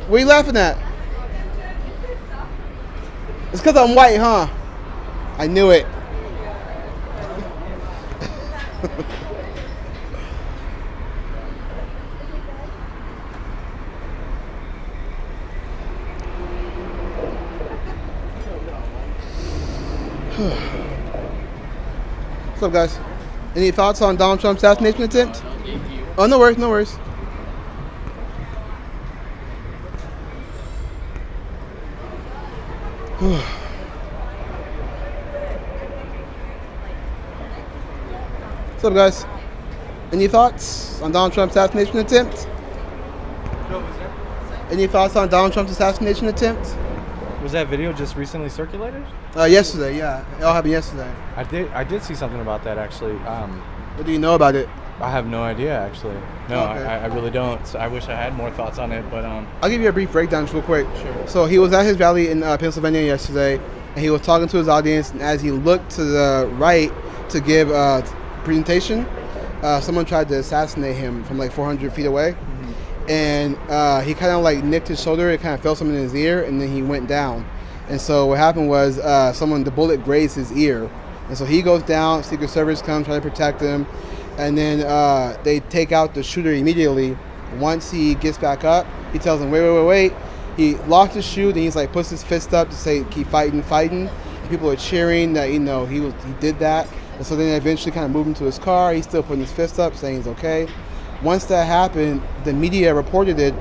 What are you laughing at? It's because I'm white, huh? I knew it. What's up, guys? Any thoughts on Donald Trump's assassination attempt? Oh, no worries. What's up, guys? Any thoughts on Donald Trump's assassination attempt? Any thoughts on Donald Trump's assassination attempt? Was that video just recently circulated? Yesterday, yeah. It all happened yesterday. I did see something about that, actually. What do you know about it? I have no idea, actually. No, Okay. I really don't. So I wish I had more thoughts on it, but I'll give you a brief breakdown just real quick. Sure. So he was at his rally in Pennsylvania yesterday, and he was talking to his audience, and as he looked to the right to give a presentation, someone tried to assassinate him from like 400 feet away. And he kind of like nicked his shoulder. It kind of felt something in his ear, and then he went down. And so what happened was the bullet grazed his ear. And so he goes down, Secret Service comes, try to protect him. And then they take out the shooter immediately. Once he gets back up, he tells them, wait. He locked his shoe, then he's like, puts his fist up to say, keep fighting. And people are cheering that, he did that. And so then they eventually kind of moved him to his car. He's still putting his fist up, saying he's okay. Once that happened, the media reported it,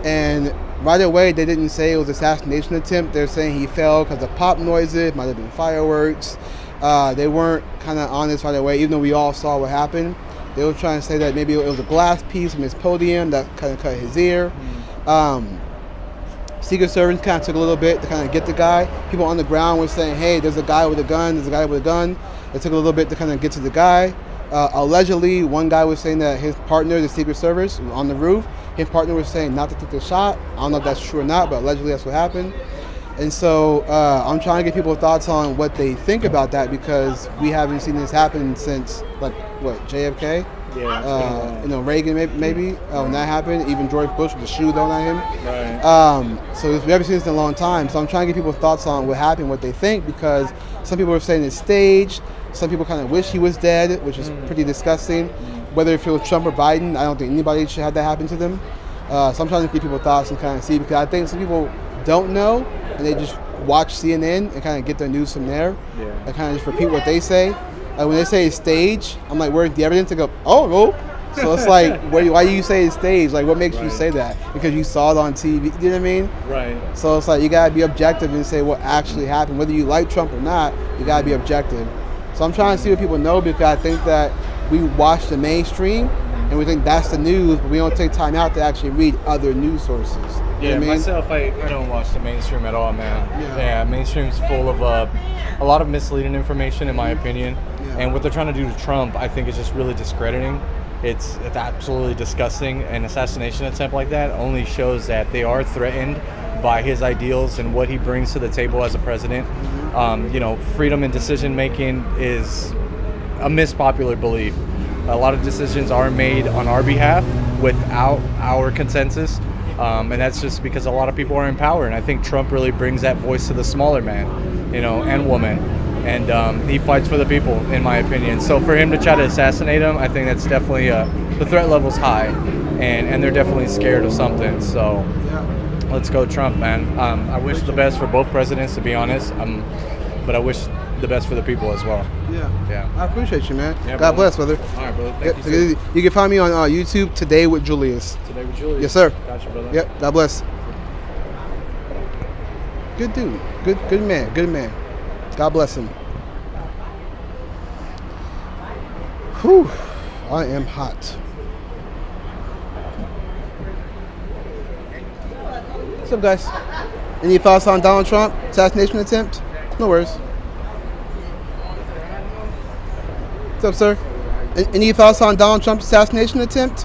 and right away they didn't say it was an assassination attempt. They're saying he fell because of pop noises, might have been fireworks. They weren't kind of honest right away, even though we all saw what happened. They were trying to say that maybe it was a glass piece from his podium that kind of cut his ear. Secret Service kind of took a little bit to kind of get the guy. People on the ground were saying, hey, there's a guy with a gun. They took a little bit to kind of get to the guy. Allegedly, one guy was saying that his partner, the Secret Service, was on the roof. His partner was saying not to take the shot. I don't know if that's true or not, but allegedly that's what happened. And so I'm trying to get people's thoughts on what they think about that, because we haven't seen this happen since, like, what, JFK? Yeah. Reagan maybe when that happened. Even George Bush with the shoe thrown at him. Right. So we haven't seen this in a long time. So I'm trying to get people's thoughts on what happened, what they think, because some people are saying it's staged. Some people kind of wish he was dead, which is pretty disgusting. Whether if it was Trump or Biden, I don't think anybody should have that happen to them. So I'm trying to get people's thoughts and kind of see, because I think some people don't know and they just watch CNN and kind of get their news from there. Yeah. And kind of just repeat what they say. When they say it's staged, I'm like, where's the evidence? I go, oh no. So it's like, why do you say it's staged? Like, what makes you say that? Because you saw it on TV. You know what I mean? Right. So it's like, you gotta be objective and say what actually happened. Whether you like Trump or not, you gotta be objective. So I'm trying to see what people know, because I think that we watch the mainstream and we think that's the news, but we don't take time out to actually read other news sources. You know what I mean? Myself, I don't watch the mainstream at all, man. Yeah, mainstream's full of a lot of misleading information, in my opinion. And what they're trying to do to Trump, I think, is just really discrediting. It's absolutely disgusting. An assassination attempt like that only shows that they are threatened by his ideals and what he brings to the table as a president. Freedom in decision making is a mispopular belief. A lot of decisions are made on our behalf without our consensus. And that's just because a lot of people are in power. And I think Trump really brings that voice to the smaller man, and woman. And he fights for the people, in my opinion. So for him to try to assassinate him, I think that's definitely, the threat level's high. And they're definitely scared of something. So let's go Trump, man. I wish the best for both presidents, to be honest. But I wish the best for the people as well. Yeah. I appreciate you, man. Yeah, God bless, brother. All right, brother. Thank you. You can find me on YouTube, Today with Julius. Today with Julius. Yes, sir. Gotcha, brother. Yep. God bless. Good dude. Good man. Good man. God bless him. Whew. I am hot. What's up, guys? Any thoughts on Donald Trump assassination attempt? No worries. What's up, sir? Any thoughts on Donald Trump's assassination attempt?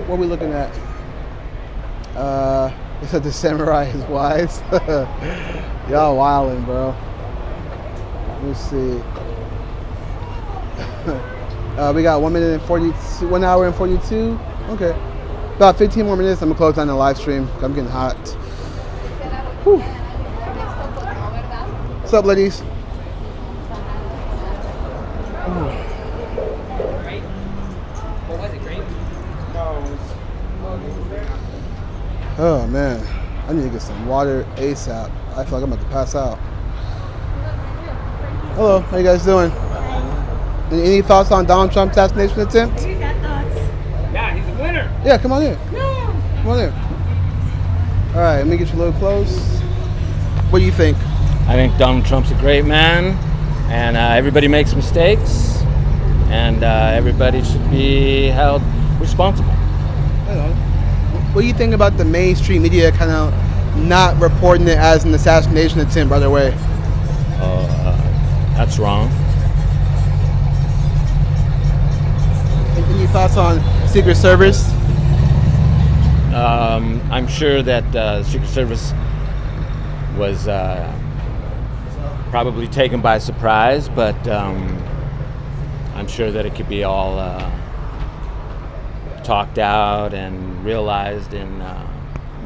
What are we looking at? It said the samurai is wise. Y'all wildin', bro. Let me see. We got 1 hour and 42. Okay. About 15 more minutes. I'm gonna close down the live stream. I'm getting hot. Whew. What's up, ladies? Oh man, I need to get some water ASAP. I feel like I'm about to pass out. Hello, how you guys doing? Any thoughts on Donald Trump's assassination attempt? You got thoughts? Yeah, he's a winner. Yeah, come on in. Come on in. All right, let me get you a little close. What do you think? I think Donald Trump's a great man, and everybody makes mistakes, and everybody should be held responsible. What do you think about the mainstream media kind of not reporting it as an assassination attempt right away? That's wrong. Any thoughts on Secret Service? I'm sure that Secret Service was probably taken by surprise, but I'm sure that it could be all talked out and realized in a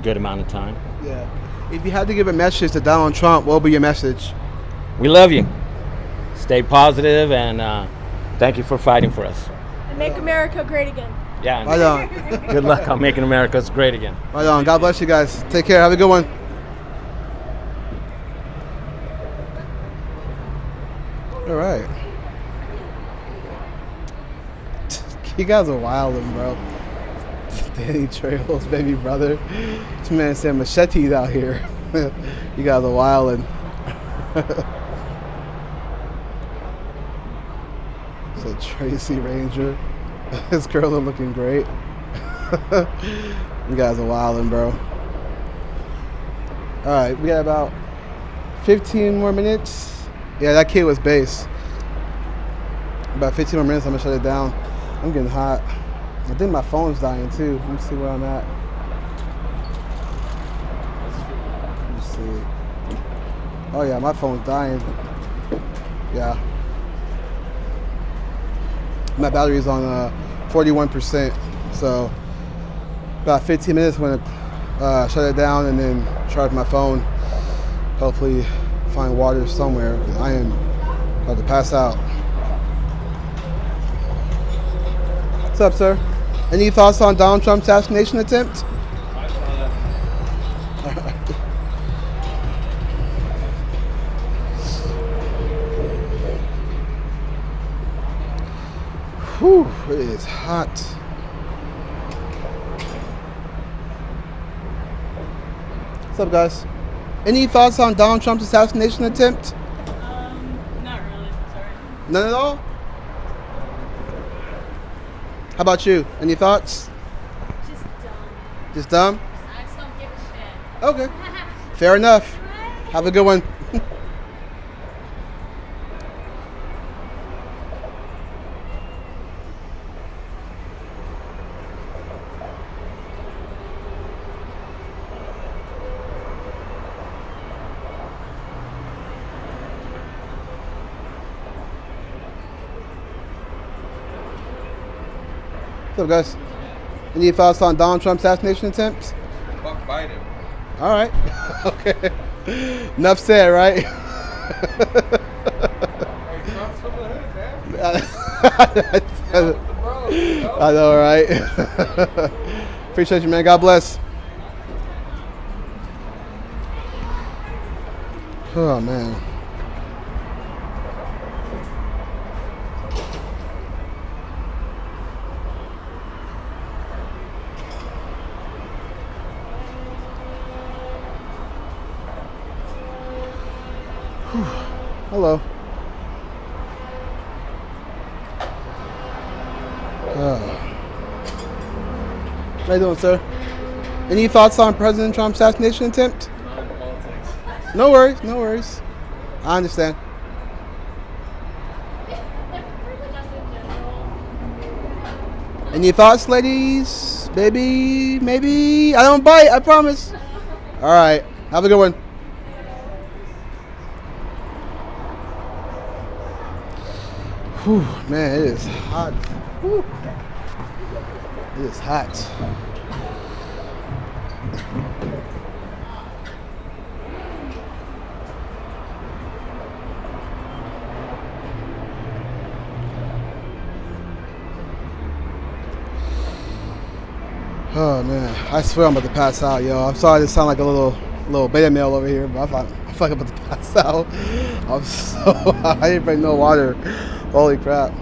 good amount of time. Yeah. If you had to give a message to Donald Trump, what would be your message? We love you. Stay positive, and thank you for fighting for us. And make America great again. Yeah. Right on. Good luck on making America great again. Right on. God bless you guys. Take care. Have a good one. All right. You guys are wildin', bro. Danny Trejo's baby brother. This man said machetes out here. You guys are wildin'. So Tracy Ranger. His girls are looking great. You guys are wildin', bro. All right, we got about 15 more minutes. Yeah, that kid was base. About 15 more minutes, I'm gonna shut it down. I'm getting hot. I think my phone's dying too. Let me see where I'm at. Let's see. Oh yeah, my phone's dying. Yeah. My battery's on 41%. So about 15 minutes, I'm gonna shut it down and then charge my phone. Hopefully find water somewhere. I am about to pass out. What's up, sir? Any thoughts on Donald Trump's assassination attempt? Whew, it is hot. What's up, guys? Any thoughts on Donald Trump's assassination attempt? Not really. Sorry. None at all? How about you? Any thoughts? Just dumb. Just dumb? I just don't give a shit. Okay. Fair enough. Have a good one. What's up, guys? Any thoughts on Donald Trump's assassination attempt? Fuck Biden. All right. Okay. Enough said, right? I know, right? Appreciate you, man. God bless. Oh, man. Hello. How you doing, sir? Any thoughts on President Trump's assassination attempt? No worries, no worries. I understand. Any thoughts, ladies? Baby, maybe? I don't bite, I promise. All right, have a good one. Whew, man, it is hot. Whew. It is hot. Oh man, I swear I'm about to pass out, yo. I'm sorry to sound like a little beta male over here, but I'm fucking about to pass out. I'm so I didn't bring no water. Holy crap.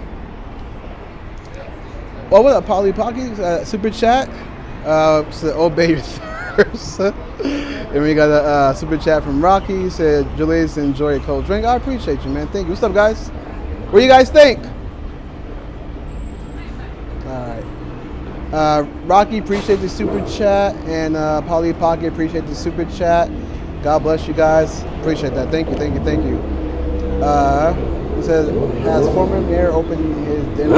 Well, what up, Polly Pocky? Super chat. So obey your thirst. And we got a super chat from Rocky. He said, Julius, enjoy a cold drink. I appreciate you, man. Thank you. What's up, guys? What do you guys think? All right. Rocky, appreciate the super chat. And Polly Pocky, appreciate the super chat. God bless you guys. Appreciate that. Thank you, thank you, thank you. He says, has former mayor opened his dinner?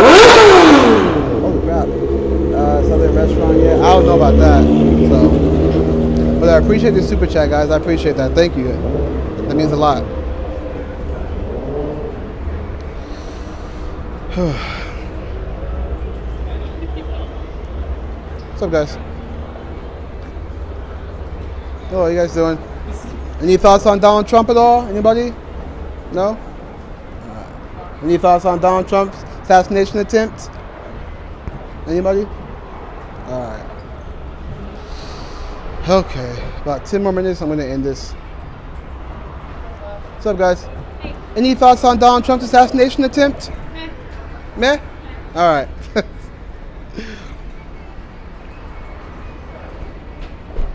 Holy crap. Southern restaurant yet? I don't know about that. So, but I appreciate the super chat, guys. I appreciate that. Thank you. That means a lot. What's up, guys? Oh, how you guys doing? Any thoughts on Donald Trump at all? Anybody? No? Any thoughts on Donald Trump's assassination attempt? Anybody? Alright. Okay. About 10 more minutes, I'm going to end this. What's up, guys? Hey. Any thoughts on Donald Trump's assassination attempt? Meh. Meh? Alright.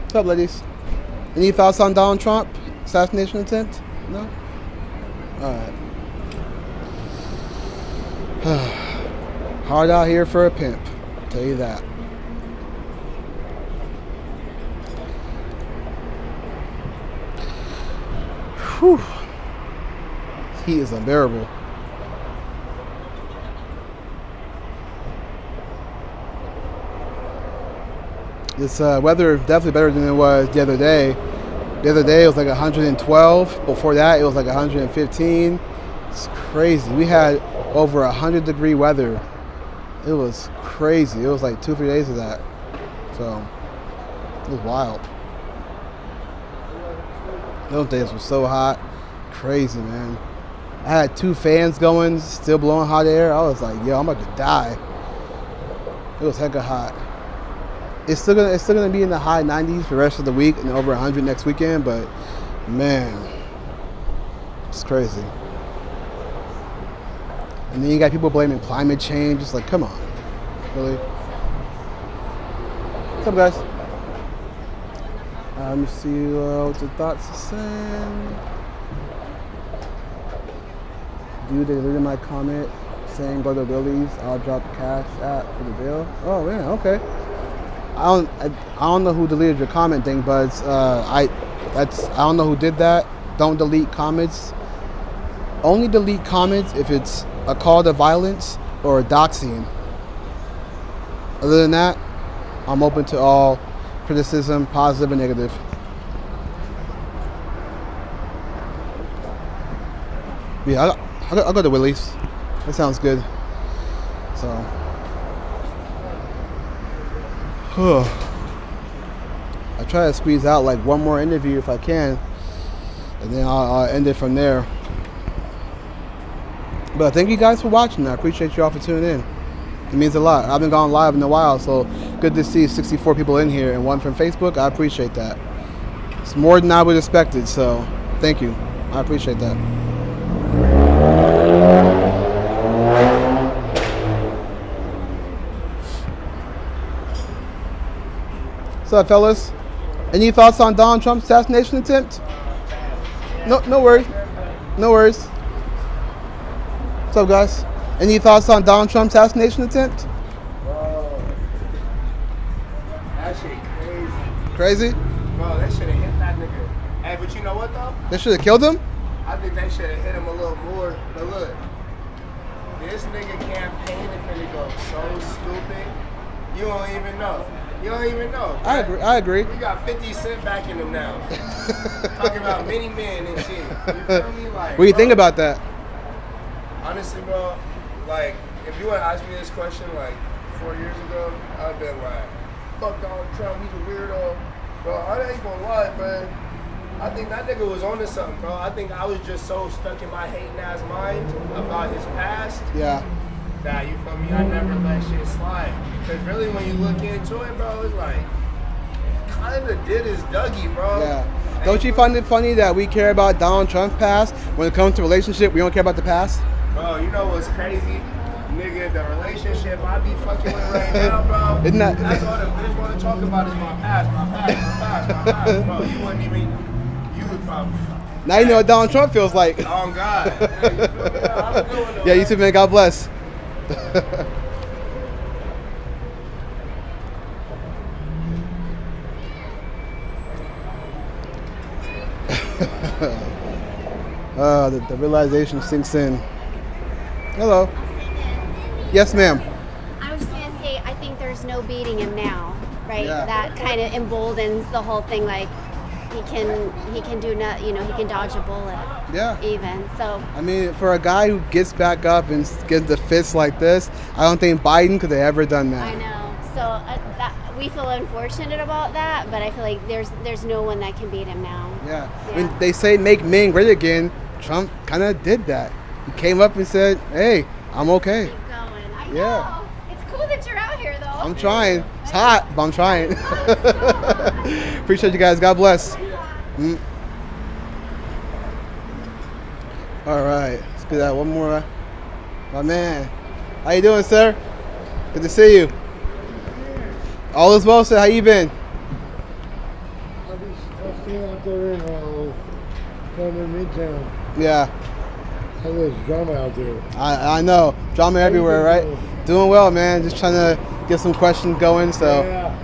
What's up, ladies? Any thoughts on Donald Trump assassination attempt? No? Alright. Hard out here for a pimp, I'll tell you that. Whew. This heat is unbearable. This weather definitely better than it was the other day. The other day it was like 112. Before that it was like 115. It's crazy. We had over 100-degree weather. It was crazy. It was like 2-3 days of that. So it was wild. Those days were so hot. Crazy, man. I had 2 fans going, still blowing hot air. I was like, yo, I'm about to die. It was hecka hot. It's still gonna be in the high 90s for the rest of the week and over 100 next weekend, but man, it's crazy. And then you got people blaming climate change. It's like, come on, really? What's up, guys? Let me see what your thoughts are saying. Dude, they deleted my comment saying go to Willie's. I'll drop cash app for the bill. Oh man, okay. I don't know who deleted your comment, Ding Buds. I don't know who did that. Don't delete comments. Only delete comments if it's a call to violence or a doxing. Other than that, I'm open to all criticism, positive and negative. Yeah, I'll go to Willie's. That sounds good. So. I try to squeeze out like one more interview if I can, and then I'll end it from there. But thank you guys for watching. I appreciate you all for tuning in. It means a lot. I haven't gone live in a while, so good to see 64 people in here and 1 from Facebook. I appreciate that. It's more than I would have expected, so thank you. I appreciate that. What's up, fellas? Any thoughts on Donald Trump's assassination attempt? No worries. No worries. What's up, guys? Any thoughts on Donald Trump's assassination attempt? That shit crazy. Crazy? Bro, they should have hit that nigga. Hey, but you know what though? They should have killed him? I think they should have hit him a little more. But look, this nigga campaign is gonna go so stupid. You don't even know. You don't even know. Right? I agree. We got 50 Cent backing him now. Talking about many men and shit. You feel me? Like, what do you think about that? Honestly, bro, like, if you would have asked me this question like 4 years ago, I'd been like, fuck Donald Trump, he's a weirdo. Bro, I ain't gonna lie, man. I think that nigga was onto something, bro. I think I was just so stuck in my hating ass mind about his past. Yeah. That, you feel me? I never let shit slide. Because really, when you look into it, bro, it's like, kind of did his Dougie, bro. Yeah. Don't you find it funny that we care about Donald Trump's past? When it comes to relationship, we don't care about the past? Bro, you know what's crazy? Nigga, the relationship I be fucking with right now, bro. Isn't that? That's all the bitch want to talk about is my past. Bro, you wouldn't even, you would probably. Now you know what Donald Trump feels like. Oh, God. Yeah, you too, man. God bless. The realization sinks in. Hello. Yes, ma'am. I was just gonna say, I think there's no beating him now, right? Yeah. That kind of emboldens the whole thing. Like he can do not, he can dodge a bullet. Yeah. Even so. I mean, for a guy who gets back up and gets the fists like this, I don't think Biden could have ever done that. I know. So we feel unfortunate about that, but I feel like there's no one that can beat him now. Yeah. When they say make men great again, Trump kind of did that. He came up and said, "Hey, I'm okay." Keep going. I Yeah. know. It's cool that you're out here, though. I'm trying. It's hot, but I'm trying. Appreciate you guys. God bless. All right. Let's get that one more. My man. How you doing, sir? Good to see you. All is well, sir. How you been? I'm staying out there in Midtown. Yeah. There's drama out there. I know. Drama everywhere, right? Doing well, man. Just trying to get some questions going, so. Yeah.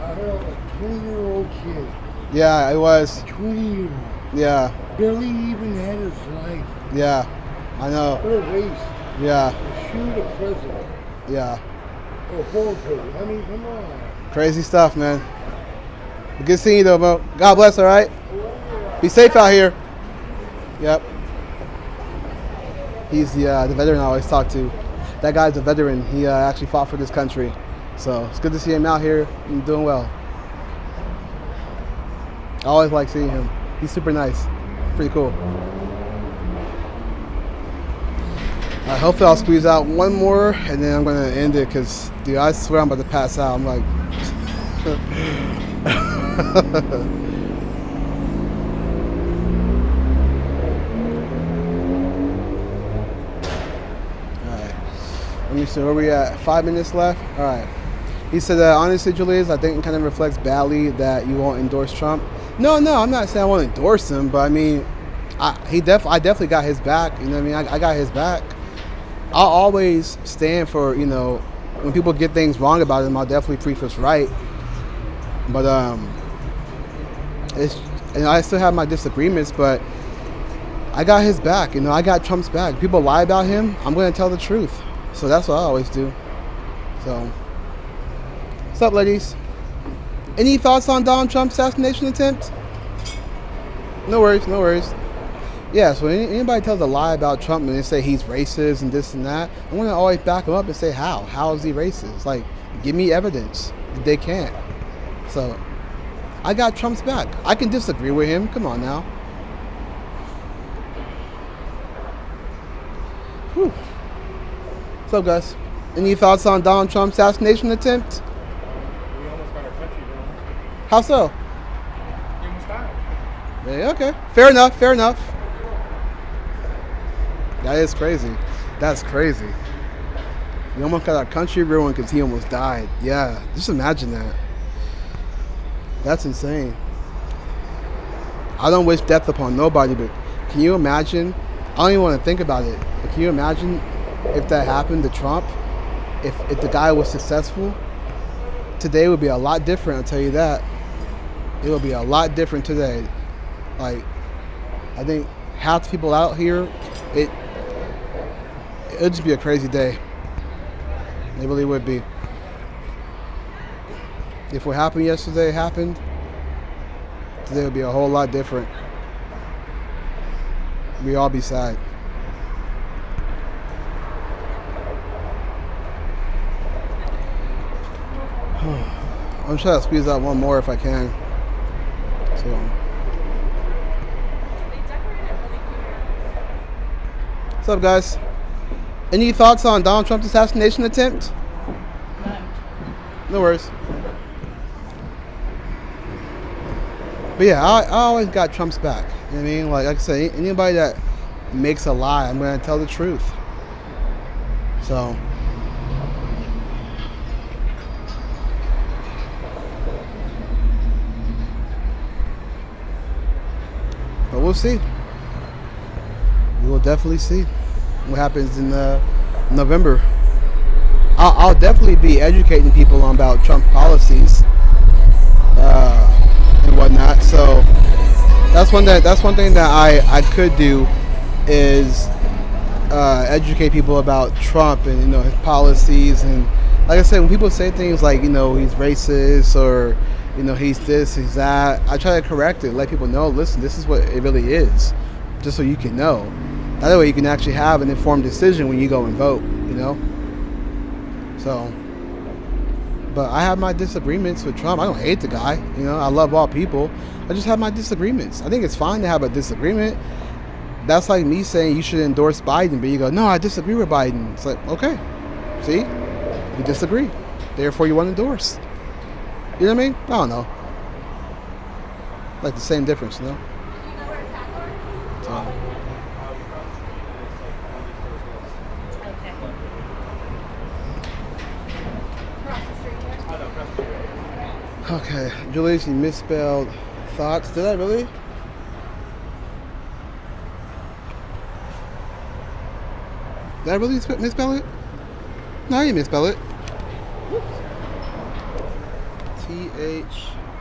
I heard a 20-year-old kid. Yeah, it was. 20-year-old. Yeah. barely even had his life. Yeah, I know. What a waste. Yeah, To shoot a president. yeah. Or whole president. I mean, come on. Crazy stuff, man. Good seeing you, though, bro. God bless, all right? Be safe out here. Yep. He's the veteran I always talk to. That guy's a veteran. He actually fought for this country. So it's good to see him out here and doing well. I always like seeing him. He's super nice. Pretty cool. Hopefully I'll squeeze out one more and then I'm going to end it because, dude, I swear I'm about to pass out. I'm like... Alright. Let me see, where we at? 5 minutes left? Alright. He said, honestly, Julius, I think it kind of reflects badly that you won't endorse Trump. No, I'm not saying I won't endorse him, but I mean, I definitely got his back. You know what I mean? I got his back. I'll always stand for, you know, when people get things wrong about him, I'll definitely preach what's right. But and I still have my disagreements, but I got his back. You know, I got Trump's back. People lie about him, I'm going to tell the truth. So that's what I always do. So, what's up, ladies? Any thoughts on Donald Trump's assassination attempt? No worries. Yeah, so when anybody tells a lie about Trump and they say he's racist and this and that, I'm going to always back him up and say how. How is he racist? Like, give me evidence. They can't. So, I got Trump's back. I can disagree with him. Come on now. Whew. What's up, guys? Any thoughts on Donald Trump's assassination attempt? We almost got our country, bro. How so? He almost died. Yeah, okay. Fair enough. That is crazy. That's crazy. We almost got our country ruined because he almost died. Yeah, just imagine that. That's insane. I don't wish death upon nobody, but can you imagine? I don't even want to think about it, but can you imagine if that happened to Trump? If the guy was successful? Today would be a lot different, I'll tell you that. It would be a lot different today. Like, I think half the people out here, it would just be a crazy day. It really would be. If what happened yesterday happened, today would be a whole lot different. We'd all be sad. I'm trying to squeeze out one more if I can. So. What's up, guys? Any thoughts on Donald Trump's assassination attempt? No worries. But yeah, I always got Trump's back. You know what I mean? Like I said, anybody that makes a lie, I'm going to tell the truth. So. But we'll see. We will definitely see what happens in November. I'll definitely be educating people about Trump policies and whatnot. So that's one thing that I could do is educate people about Trump and his policies. And like I said, when people say things like he's racist or he's this, he's that, I try to correct it, let people know, listen, this is what it really is, just so you can know. That way you can actually have an informed decision when you go and vote, So, but I have my disagreements with Trump. I don't hate the guy, I love all people. I just have my disagreements. I think it's fine to have a disagreement. That's like me saying you should endorse Biden, but you go, no, I disagree with Biden. It's like, okay, see, you disagree. Therefore you want to endorse. You know what I mean? I don't know. Like the same difference, So. Okay, Julius, you misspelled thoughts. Did I really? Did I really misspell it? No, I didn't misspell it. TH.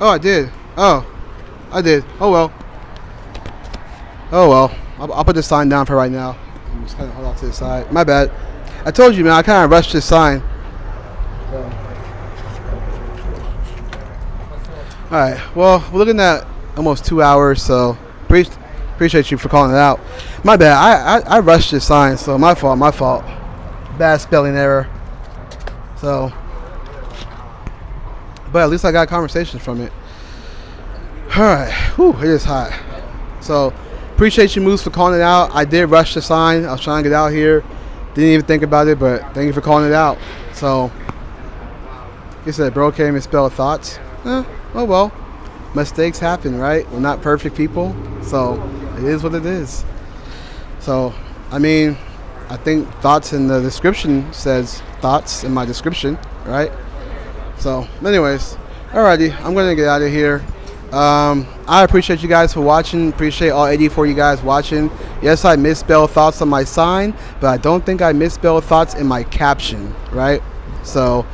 Oh, I did. Oh, I did. Oh well. Oh well, I'll put the sign down for right now. I'm just kind of hold off to the side. My bad. I told you, man. I kind of rushed this sign. All right. Well, we're looking at almost 2 hours, so appreciate you for calling it out. My bad. I rushed this sign, so my fault. My fault. Bad spelling error. So, but at least I got conversations from it. All right. Whew, it is hot. So, appreciate you, Moose, for calling it out. I did rush the sign. I was trying to get out here. Didn't even think about it, but thank you for calling it out. So, like I said, bro can't even spell thoughts. Oh well. Mistakes happen, right? We're not perfect people. So, it is what it is. So, I mean, I think thoughts in the description says thoughts in my description, right? So, anyways, alrighty, I'm going to get out of here. I appreciate you guys for watching. Appreciate all 84 you guys watching. Yes, I misspelled thoughts on my sign, but I don't think I misspelled thoughts in my caption, right? So,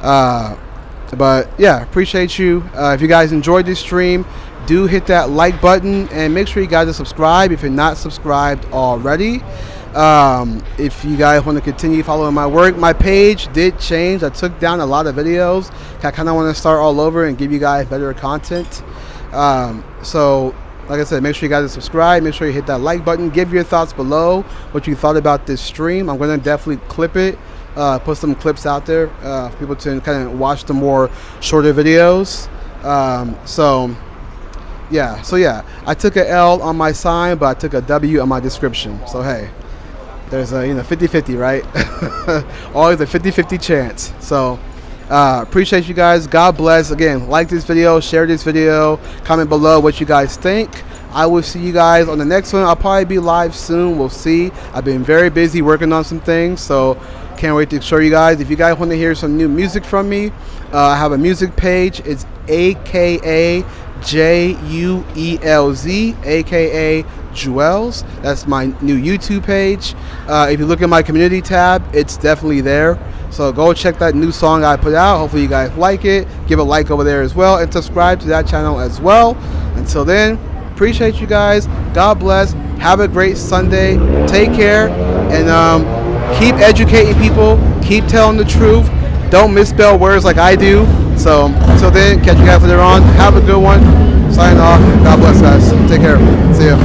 but yeah, appreciate you. If you guys enjoyed this stream, do hit that like button and make sure you guys are subscribed if you're not subscribed already. If you guys want to continue following my work, my page did change. I took down a lot of videos. I kind of want to start all over and give you guys better content. So like I said, make sure you guys are subscribed. Make sure you hit that like button. Give your thoughts below what you thought about this stream. I'm going to definitely clip it, put some clips out there for people to kind of watch the more shorter videos. So yeah, I took an L on my sign, but I took a W on my description. So hey, there's a 50-50, right? Always a 50-50 chance. So appreciate you guys. God bless. Again, like this video, share this video, comment below what you guys think. I will see you guys on the next one. I'll probably be live soon. We'll see. I've been very busy working on some things, so can't wait to show you guys. If you guys want to hear some new music from me, I have a music page. It's AKA JUELZ, aka Juels. That's my new YouTube page. If you look at my community tab, it's definitely there. So go check that new song I put out. Hopefully you guys like it. Give a like over there as well, and subscribe to that channel as well. Until then, appreciate you guys. God bless. Have a great Sunday. Take care, and keep educating people. Keep telling the truth. Don't misspell words like I do. So until then, catch you guys later on. Have a good one. Signing off. God bless, guys. Take care. See ya.